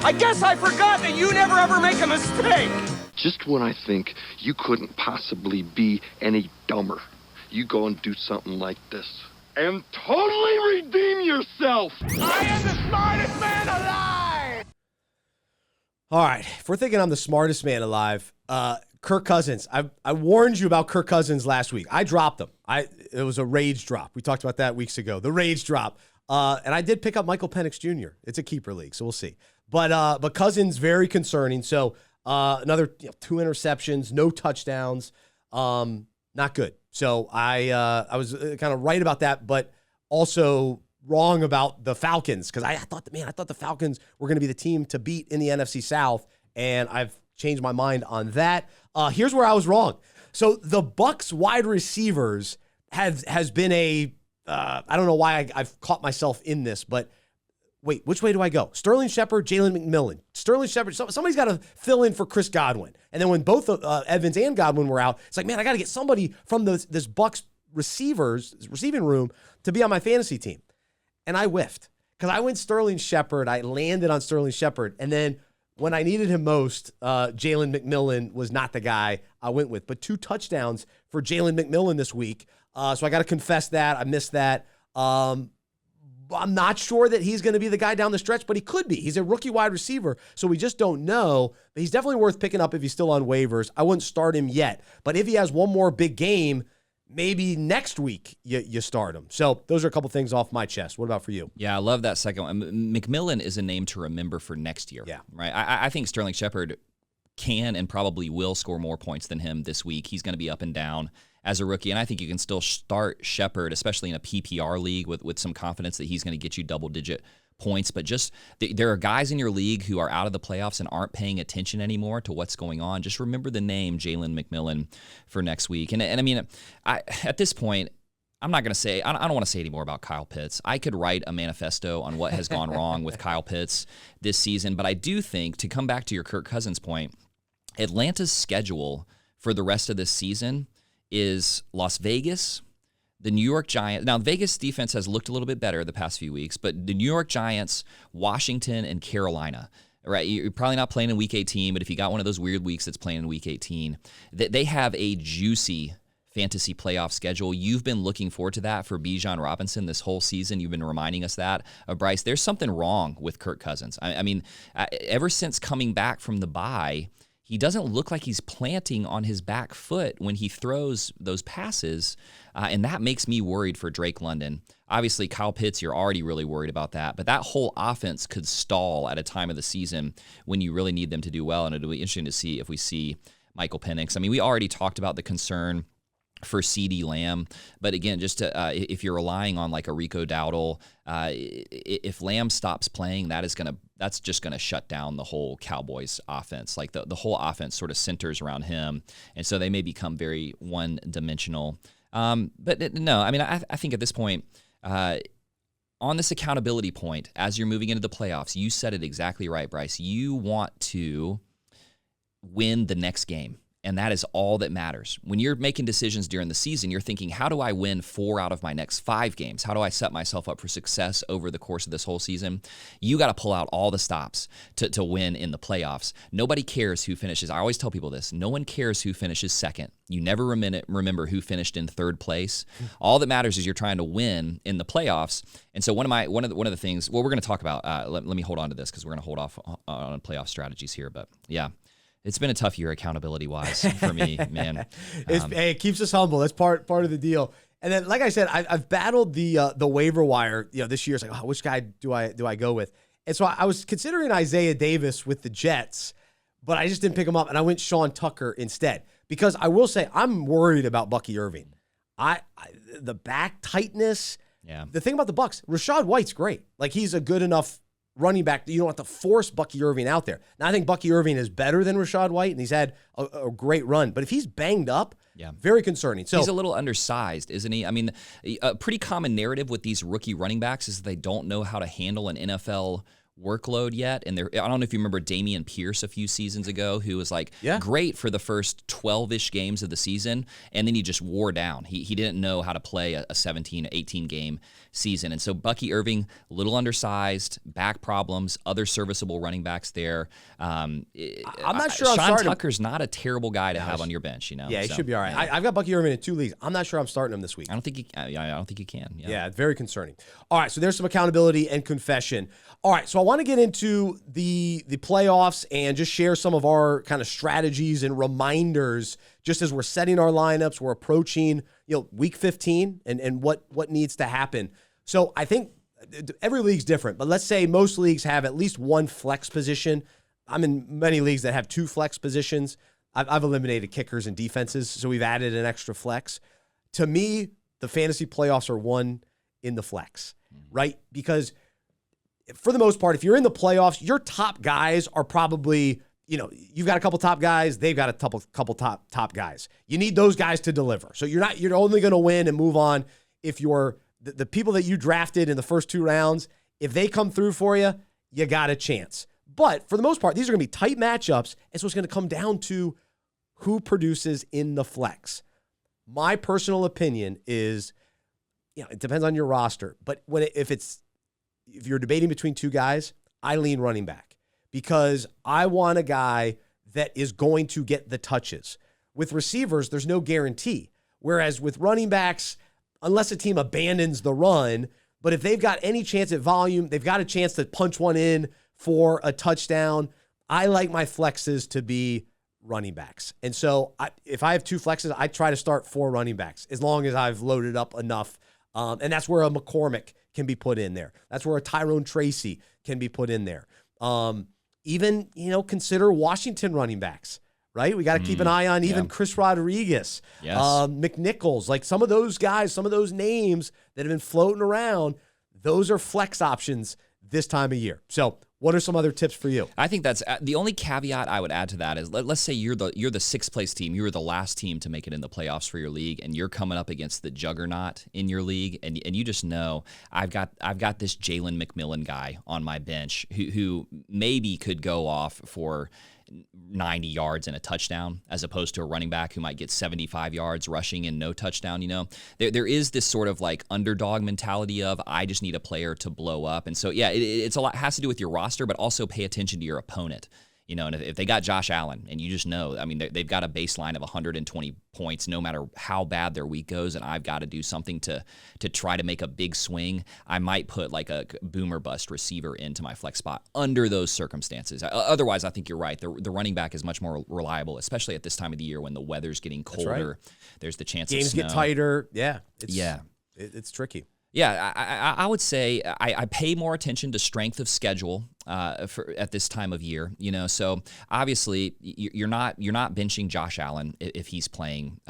I guess I forgot that you never ever make a mistake! Just when I think you couldn't possibly be any dumber, you go and do something like this. And totally redeem yourself! I am the smartest man alive! All right, if we're thinking I'm the smartest man alive, Kirk Cousins. I warned you about Kirk Cousins last week. I dropped him. It was a rage drop. We talked about that weeks ago. The rage drop. And I did pick up Michael Penix Jr. It's a keeper league, so we'll see. But Cousins, very concerning. So another 2 interceptions, no touchdowns, not good. So I was kind of right about that, but also wrong about the Falcons because I thought the Falcons were going to be the team to beat in the NFC South, and I've changed my mind on that. Here's where I was wrong. So the Bucs wide receivers has been a I don't know why I've caught myself in this, but wait, which way do I go? Sterling Shepard, Jalen McMillan. Sterling Shepard, somebody's got to fill in for Chris Godwin. And then when both Evans and Godwin were out, it's like, man, I got to get somebody from this Bucs receiving room to be on my fantasy team. And I whiffed because I went Sterling Shepard. I landed on Sterling Shepard. And then when I needed him most, Jalen McMillan was not the guy I went with. But 2 touchdowns for Jalen McMillan this week. So I got to confess that. I missed that. I'm not sure that he's going to be the guy down the stretch, but he could be. He's a rookie wide receiver, so we just don't know. But he's definitely worth picking up if he's still on waivers. I wouldn't start him yet. But if he has one more big game, maybe next week you start him. So those are a couple things off my chest. What about for you? Yeah, I love that second one. McMillan is a name to remember for next year. Yeah. Right. I think Sterling Shepard can and probably will score more points than him this week. He's going to be up and down as a rookie, and I think you can still start Shepard, especially in a PPR league, with some confidence that he's going to get you double-digit points. But just there are guys in your league who are out of the playoffs and aren't paying attention anymore to what's going on. Just remember the name Jalen McMillan for next week. And I mean, at this point, I'm not going to say, I don't want to say any more about Kyle Pitts. I could write a manifesto on what has gone wrong with Kyle Pitts this season, but I do think, to come back to your Kirk Cousins point, Atlanta's schedule for the rest of this season is Las Vegas, the New York Giants. Now, Vegas defense has looked a little bit better the past few weeks, but the New York Giants, Washington, and Carolina. Right, you're probably not playing in Week 18, but if you got one of those weird weeks that's playing in Week 18, they have a juicy fantasy playoff schedule. You've been looking forward to that for Bijan Robinson this whole season. You've been reminding us that. Bryce, there's something wrong with Kirk Cousins. I mean, ever since coming back from the bye, he doesn't look like he's planting on his back foot when he throws those passes, and that makes me worried for Drake London. Obviously, Kyle Pitts, you're already really worried about that, but that whole offense could stall at a time of the season when you really need them to do well, and it'll be interesting to see if we see Michael Penix. I mean, we already talked about the concern for CeeDee Lamb, but again, just to, if you're relying on like a Rico Dowdle, if Lamb stops playing, that's just gonna shut down the whole Cowboys offense. Like the whole offense sort of centers around him, and so they may become very one-dimensional. But no, I mean, I think at this point, on this accountability point, as you're moving into the playoffs, you said it exactly right, Bryce. You want to win the next game. And that is all that matters. When you're making decisions during the season, you're thinking, how do I win 4 out of my next 5 games? How do I set myself up for success over the course of this whole season? You got to pull out all the stops to win in the playoffs. Nobody cares who finishes. I always tell people this. No one cares who finishes second. You never remember who finished in third place. All that matters is you're trying to win in the playoffs. And so one of the things, well, we're going to talk about, let me hold on to this because we're going to hold off on playoff strategies here. But yeah. It's been a tough year accountability-wise for me, man. Hey, it keeps us humble. That's part of the deal. And then, like I said, I've battled the waiver wire. This year, it's like, which guy do I go with? And so I was considering Isaiah Davis with the Jets, but I just didn't pick him up, and I went Sean Tucker instead. Because I will say, I'm worried about Bucky Irving. The back tightness. Yeah. The thing about the Bucs, Rachaad White's great. Like, he's a good enough running back, you don't have to force Bucky Irving out there. Now, I think Bucky Irving is better than Rachaad White, and he's had a great run. But if he's banged up, very concerning. So he's a little undersized, isn't he? I mean, a pretty common narrative with these rookie running backs is that they don't know how to handle an NFL workload yet. And I don't know if you remember Damian Pierce a few seasons ago, who was like great for the first 12-ish games of the season, and then he just wore down. He didn't know how to play a 17, 18 game season. And so Bucky Irving, a little undersized, back problems, other serviceable running backs there. I'm not sure Sean Tucker's not a terrible guy to have on your bench, Yeah, he should be all right. I've got Bucky Irving in 2 leagues. I'm not sure I'm starting him this week. I don't think you can. Yeah, very concerning. All right, so there's some accountability and confession. All right, so I want to get into the playoffs and just share some of our kind of strategies and reminders just as we're setting our lineups, we're approaching, week 15 and what needs to happen. So I think every league's different, but let's say most leagues have at least one flex position. I'm in many leagues that have 2 flex positions. I've eliminated kickers and defenses, so we've added an extra flex. To me, the fantasy playoffs are won in the flex, right? Because for the most part, if you're in the playoffs, your top guys are probably, you've got a couple top guys, they've got a couple top guys. You need those guys to deliver. So you're only going to win and move on if you're the people that you drafted in the first 2 rounds, if they come through for you, you got a chance. But for the most part, these are going to be tight matchups, and so it's going to come down to who produces in the flex. My personal opinion is, it depends on your roster, but if you're debating between 2 guys, I lean running back because I want a guy that is going to get the touches. With receivers, there's no guarantee. Whereas with running backs, unless a team abandons the run, but if they've got any chance at volume, they've got a chance to punch one in for a touchdown. I like my flexes to be running backs. And so if I have 2 flexes, I try to start 4 running backs as long as I've loaded up enough. And that's where a McCormick can be put in there. That's where a Tyrone Tracy can be put in there. even, consider Washington running backs, right? We got to keep an eye on even Chris Rodriguez, Yes. McNichols, like some of those guys, some of those names that have been floating around. Those are flex options this time of year. So what are some other tips for you? I think that's the only caveat I would add to that is let's say you're the sixth place team. You were the last team to make it in the playoffs for your league, and you're coming up against the juggernaut in your league, and you just know I've got this Jalen McMillan guy on my bench who maybe could go off for 90 yards and a touchdown, as opposed to a running back who might get 75 yards rushing and no touchdown. There is this sort of like underdog mentality of I just need a player to blow up. And so, yeah, it's a lot, has to do with your roster, but also pay attention to your opponent. And if they got Josh Allen, and you just know, I mean, they've got a baseline of 120 points no matter how bad their week goes, and I've got to do something to try to make a big swing, I might put like a boomer bust receiver into my flex spot under those circumstances. Otherwise, I think you're right. The running back is much more reliable, especially at this time of the year when the weather's getting colder. Right. There's the chance games of snow. Get tighter. Yeah. It's tricky. Yeah, I would say I pay more attention to strength of schedule at this time of year. So obviously you're not benching Josh Allen if he's playing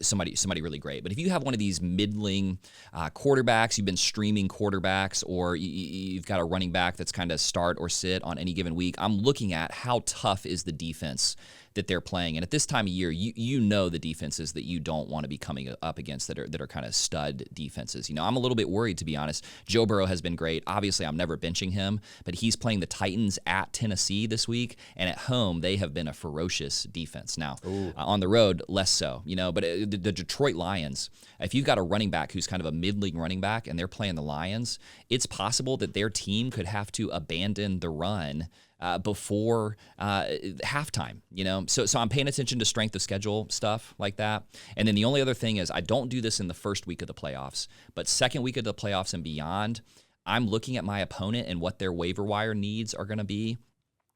somebody really great. But if you have one of these middling quarterbacks, you've been streaming quarterbacks, or you've got a running back that's kind of start or sit on any given week, I'm looking at how tough is the defense that they're playing. And at this time of year, you know the defenses that you don't want to be coming up against that are kind of stud defenses. I'm a little bit worried, to be honest. Joe Burrow has been great. Obviously, I'm never benching him, but he's playing the Titans at Tennessee this week, and at home, they have been a ferocious defense. Now, on the road, less so, but the Detroit Lions, if you've got a running back who's kind of a middling running back and they're playing the Lions, it's possible that their team could have to abandon the run before halftime, So I'm paying attention to strength of schedule stuff like that. And then the only other thing is I don't do this in the first week of the playoffs, but second week of the playoffs and beyond, I'm looking at my opponent and what their waiver wire needs are going to be.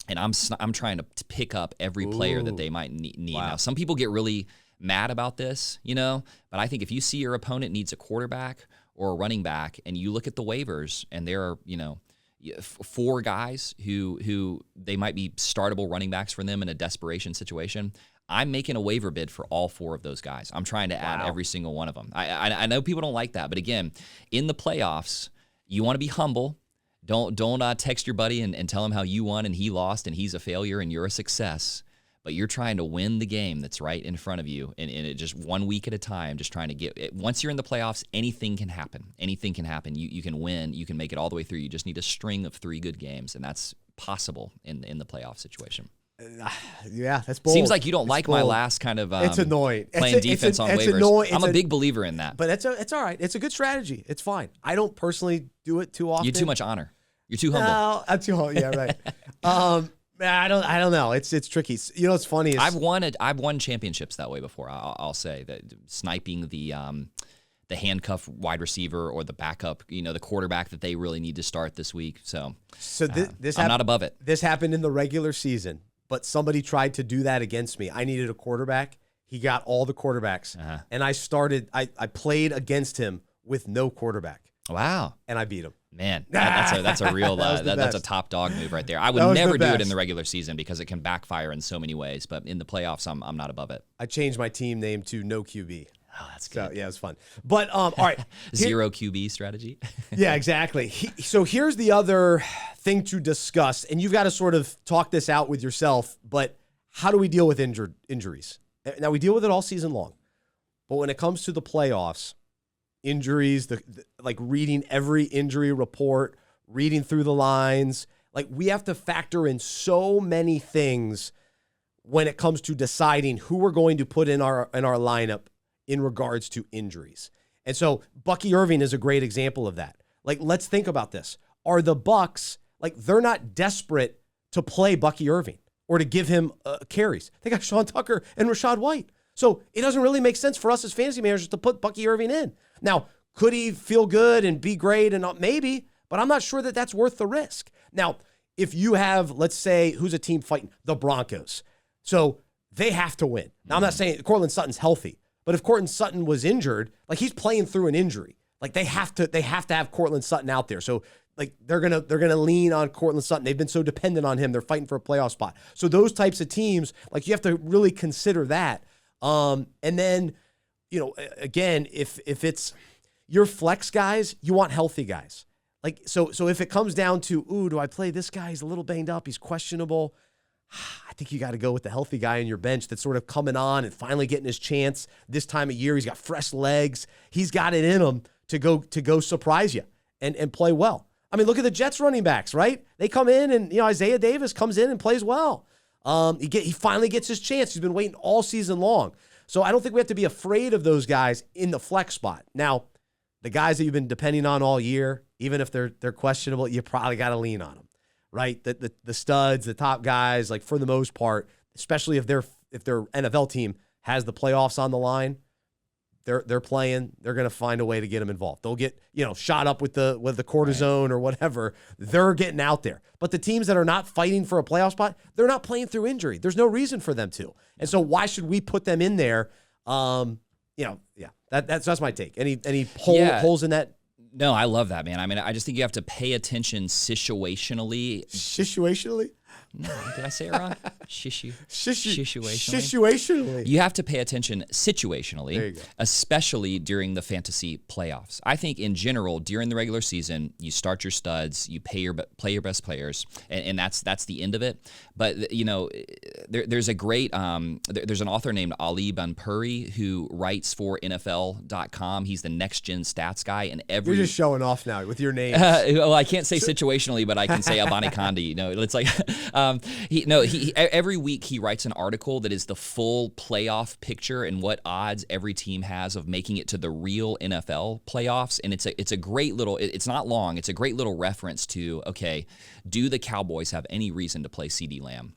And I'm trying to pick up every player that they might need. Wow. Now, some people get really mad about this, but I think if you see your opponent needs a quarterback or a running back and you look at the waivers and there are, 4 guys who they might be startable running backs for them in a desperation situation, I'm making a waiver bid for all 4 of those guys. I'm trying to add every single one of them. I know people don't like that, but again, in the playoffs, you want to be humble. Don't text your buddy and tell him how you won and he lost and he's a failure and you're a success. But you're trying to win the game that's right in front of you, and it just 1 week at a time, just trying to get it. Once you're in the playoffs, anything can happen. Anything can happen. You can win. You can make it all the way through. You just need a string of 3 good games, and that's possible in the playoff situation. Yeah, that's bold. Seems like you don't it's like bold. my last kind of it's annoying. Playing defense on waivers. I'm a big believer in that. But it's all right. It's a good strategy. It's fine. I don't personally do it too often. You too much honor. You're too humble. No, I'm too humble. Yeah, right. I don't know. It's tricky. What's funny is I've won championships that way before. I'll say that sniping the handcuff wide receiver or the backup, the quarterback that they really need to start this week. So I'm not above it. This happened in the regular season, but somebody tried to do that against me. I needed a quarterback. He got all the quarterbacks, and I played against him with no quarterback. Wow. And I beat him. Man, that's a real that's a top dog move right there. I would never do it in the regular season because it can backfire in so many ways, but in the playoffs, I'm not above it. I changed my team name to No QB. Oh, that's good. So, yeah, it was fun. But all right, zero QB strategy. Yeah, exactly. So here's the other thing to discuss, and you've got to sort of talk this out with yourself. But how do we deal with injuries? Now we deal with it all season long, but when it comes to the playoffs, injuries, like reading every injury report, reading through the lines, like we have to factor in so many things when it comes to deciding who we're going to put in our lineup in regards to injuries. And so Bucky Irving is a great example of that. Like, let's think about this. Are the Bucks, like, they're not desperate to play Bucky Irving or to give him carries. They got Sean Tucker and Rashad White. So it doesn't really make sense for us as fantasy managers to put Bucky Irving in. Now, could he feel good and be great? And maybe, but I'm not sure that that's worth the risk. Now, if you have, let's say, who's a team fighting? The Broncos. So they have to win. Now, I'm not saying Cortland Sutton's healthy, but if Cortland Sutton was injured, like he's playing through an injury, like they have to have Cortland Sutton out there. So like they're gonna lean on Cortland Sutton. They've been so dependent on him. They're fighting for a playoff spot. So those types of teams, like you have to really consider that. And then, again, if it's your flex guys, you want healthy guys. Like so if it comes down to, do I play this guy? He's a little banged up. He's questionable. I think you got to go with the healthy guy on your bench that's sort of coming on and finally getting his chance this time of year. He's got fresh legs. He's got it in him to go surprise you and play well. I mean, look at the Jets running backs, right? They come in and, Isaiah Davis comes in and plays well. He finally gets his chance. He's been waiting all season long. So I don't think we have to be afraid of those guys in the flex spot. Now, the guys that you've been depending on all year, even if they're questionable, you probably got to lean on them, right? The studs, the top guys, like for the most part, especially if their NFL team has the playoffs on the line, they're playing. They're going to find a way to get them involved. They'll get shot up with the cortisone or whatever. They're getting out there. But the teams that are not fighting for a playoff spot, they're not playing through injury. There's no reason for them to. And so why should we put them in there? That's my take. Any holes in that? No, I love that, man. I mean, I just think you have to pay attention situationally. Situationally? No, did I say it wrong? Situationally. You have to pay attention situationally, There you go. especially during the fantasy playoffs. I think in general, during the regular season, you start your studs, you play your best players, and that's the end of it. But there's a great there's an author named Ali Banpuri who writes for NFL.com. He's the next gen stats guy, and You're just showing off now with your name. well, I can't say situationally, but I can say Abani Kandi. It's like every week he writes an article that is the full playoff picture and what odds every team has of making it to the real NFL playoffs. And it's a great little. It's not long. It's a great little reference to, okay, do the Cowboys have any reason to play CeeDee Lamb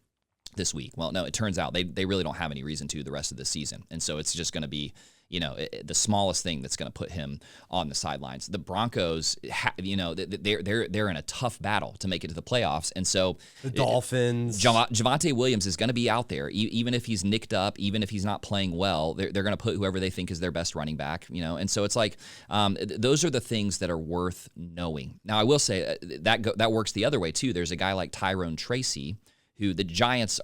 this week? Well, no, it turns out they really don't have any reason to the rest of the season, and so it's just going to be the smallest thing that's going to put him on the sidelines. The Broncos, they're in a tough battle to make it to the playoffs, and so the Dolphins. Javonte Williams is going to be out there, even if he's nicked up, even if he's not playing well. They're going to put whoever they think is their best running back, and so it's like those are the things that are worth knowing. Now, I will say that works the other way too. There's a guy like Tyrone Tracy, who the Giants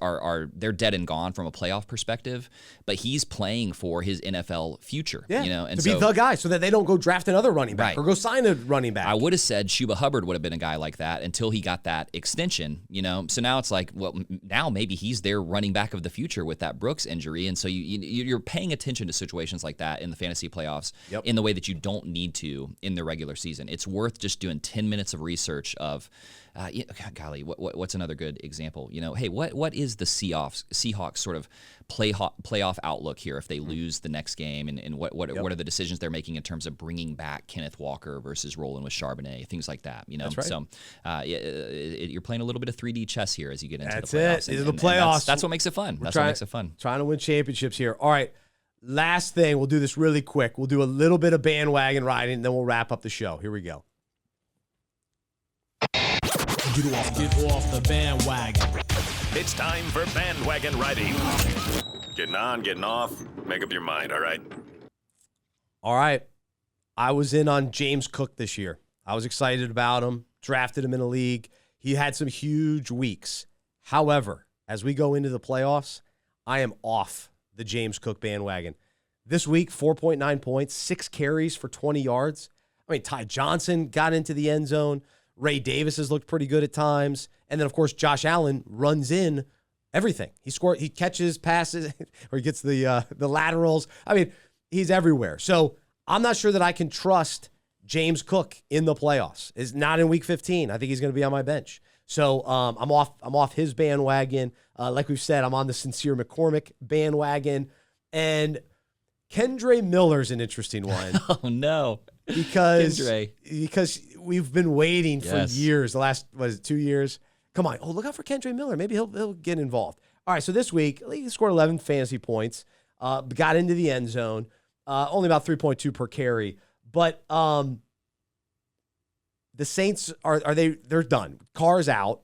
they're dead and gone from a playoff perspective, but he's playing for his NFL future. Yeah, and to be the guy so that they don't go draft another running back or go sign a running back. I would have said Shuba Hubbard would have been a guy like that until he got that extension, So now it's like, well, now maybe he's their running back of the future with that Brooks injury. And so you're paying attention to situations like that in the fantasy playoffs in the way that you don't need to in the regular season. It's worth just doing 10 minutes of research of, golly, what's another good example? Hey, what is the Seahawks sort of playoff outlook here if they lose the next game, and what are the decisions they're making in terms of bringing back Kenneth Walker versus rolling with Charbonnet, things like that. That's right. So you're playing a little bit of 3D chess here as you get into That's the playoffs. These are the playoffs. That's what makes it fun. What makes it fun. Trying to win championships here. All right. Last thing, we'll do this really quick. We'll do a little bit of bandwagon riding, and then we'll wrap up the show. Here we go. Get off the bandwagon. It's time for bandwagon riding. Getting on, getting off. Make up your mind, all right? All right. I was in on James Cook this year. I was excited about him. Drafted him in a league. He had some huge weeks. However, as we go into the playoffs, I am off the James Cook bandwagon. This week, 4.9 points, 6 carries for 20 yards. I mean, Ty Johnson got into the end zone. Ray Davis has looked pretty good at times. And then, of course, Josh Allen runs in everything. He catches, passes, or he gets the laterals. I mean, he's everywhere. So I'm not sure that I can trust James Cook in the playoffs. It's not in week 15. I think he's going to be on my bench. So I'm off his bandwagon. Like we've said, I'm on the Sincere McCormick bandwagon. And Kendre Miller's an interesting one. Oh, no. Because we've been waiting for years. The last, 2 years? Come on. Oh, look out for Kendre Miller. Maybe he'll get involved. All right, so this week, he scored 11 fantasy points, got into the end zone, only about 3.2 per carry. But the Saints, they're done. Carr's out.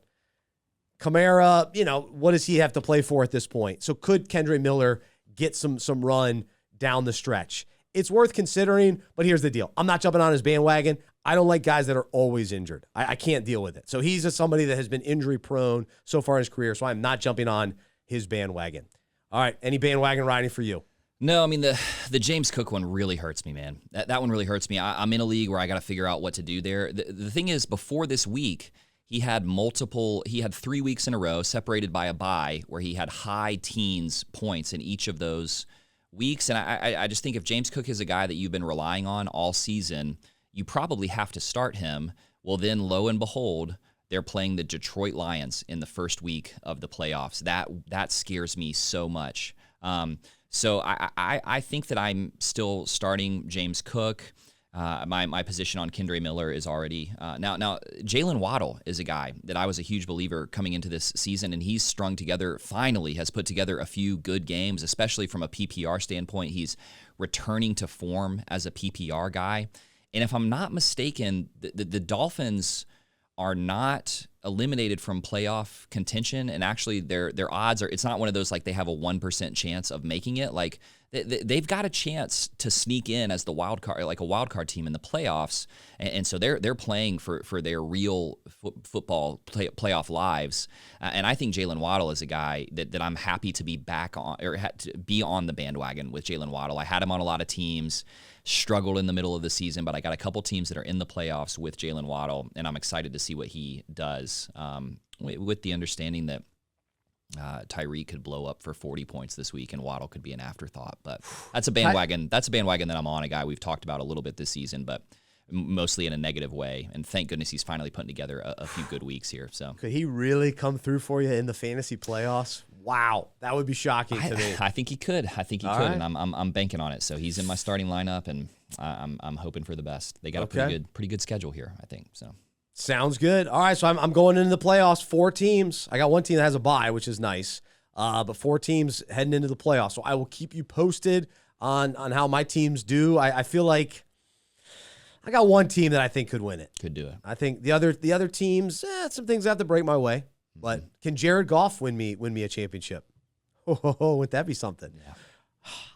Kamara, what does he have to play for at this point? So could Kendre Miller get some run down the stretch? It's worth considering, but here's the deal. I'm not jumping on his bandwagon. I don't like guys that are always injured. I can't deal with it. So he's somebody that has been injury prone so far in his career, so I'm not jumping on his bandwagon. All right, any bandwagon riding for you? No, I mean, the James Cook one really hurts me, man. That one really hurts me. I'm in a league where I got to figure out what to do there. The thing is, before this week, he had 3 weeks in a row separated by a bye where he had high teens points in each of those weeks. And I just think if James Cook is a guy that you've been relying on all season, you probably have to start him. Well, then lo and behold, they're playing the Detroit Lions in the first week of the playoffs. That scares me so much. So I think that I'm still starting James Cook. My position on Kendre Miller is already now Jalen Waddle is a guy that I was a huge believer coming into this season, and he's has put together a few good games, especially from a PPR standpoint. He's returning to form as a PPR guy. And if I'm not mistaken, the Dolphins are not eliminated from playoff contention, and actually their odds are, it's not one of those like they have a 1% chance of making it. Like they've got a chance to sneak in as the wild card, like a wild card team in the playoffs, and so they're playing for their real football playoff lives. And I think Jalen Waddle is a guy that I'm happy to be back on, or to be on the bandwagon with Jalen Waddle. I had him on a lot of teams, struggled in the middle of the season, but I got a couple teams that are in the playoffs with Jalen Waddle, and I'm excited to see what he does, with the understanding that Tyreek could blow up for 40 points this week and Waddle could be an afterthought. But that's a bandwagon. That's a bandwagon that I'm on, a guy we've talked about a little bit this season, but mostly in a negative way. And thank goodness he's finally putting together a few good weeks here. So could he really come through for you in the fantasy playoffs? Wow, that would be shocking to me. I think he could. Right. And I'm banking on it. So he's in my starting lineup, and I'm hoping for the best. They got a pretty good schedule here, I think. So sounds good. All right, so I'm going into the playoffs. 4 teams. I got one team that has a bye, which is nice. But 4 teams heading into the playoffs. So I will keep you posted on how my teams do. I feel like I got one team that I think could win it. Could do it. I think the other teams, some things have to break my way. But can Jared Goff win me a championship? Oh, wouldn't that be something? Yeah.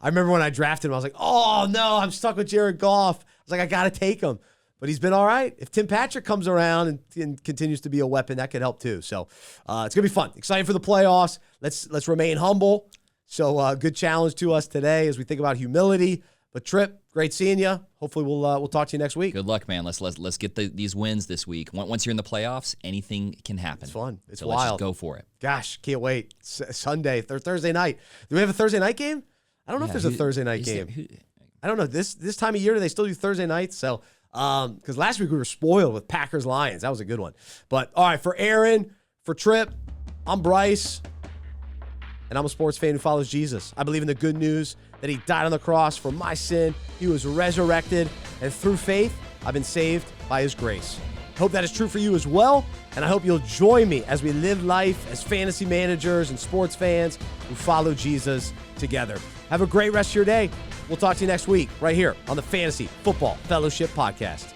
I remember when I drafted him, I was like, oh, no, I'm stuck with Jared Goff. I was like, I got to take him. But he's been all right. If Tim Patrick comes around and continues to be a weapon, that could help too. So it's going to be fun. Excited for the playoffs. Let's remain humble. So good challenge to us today as we think about humility. But Trip, great seeing you. Hopefully we'll talk to you next week. Good luck, man. Let's get these wins this week. Once you're in the playoffs, anything can happen. It's fun. It's so wild. Let's just go for it. Gosh, can't wait. Sunday, Thursday night. Do we have a Thursday night game? I don't know if there's a Thursday night game. I don't know. This time of year, do they still do Thursday nights? So, because last week we were spoiled with Packers Lions. That was a good one. But all right, for Aaron, for Trip, I'm Bryce, and I'm a sports fan who follows Jesus. I believe in the good news that he died on the cross for my sin. He was resurrected, and through faith, I've been saved by his grace. Hope that is true for you as well, and I hope you'll join me as we live life as fantasy managers and sports fans who follow Jesus together. Have a great rest of your day. We'll talk to you next week right here on the Fantasy Football Fellowship Podcast.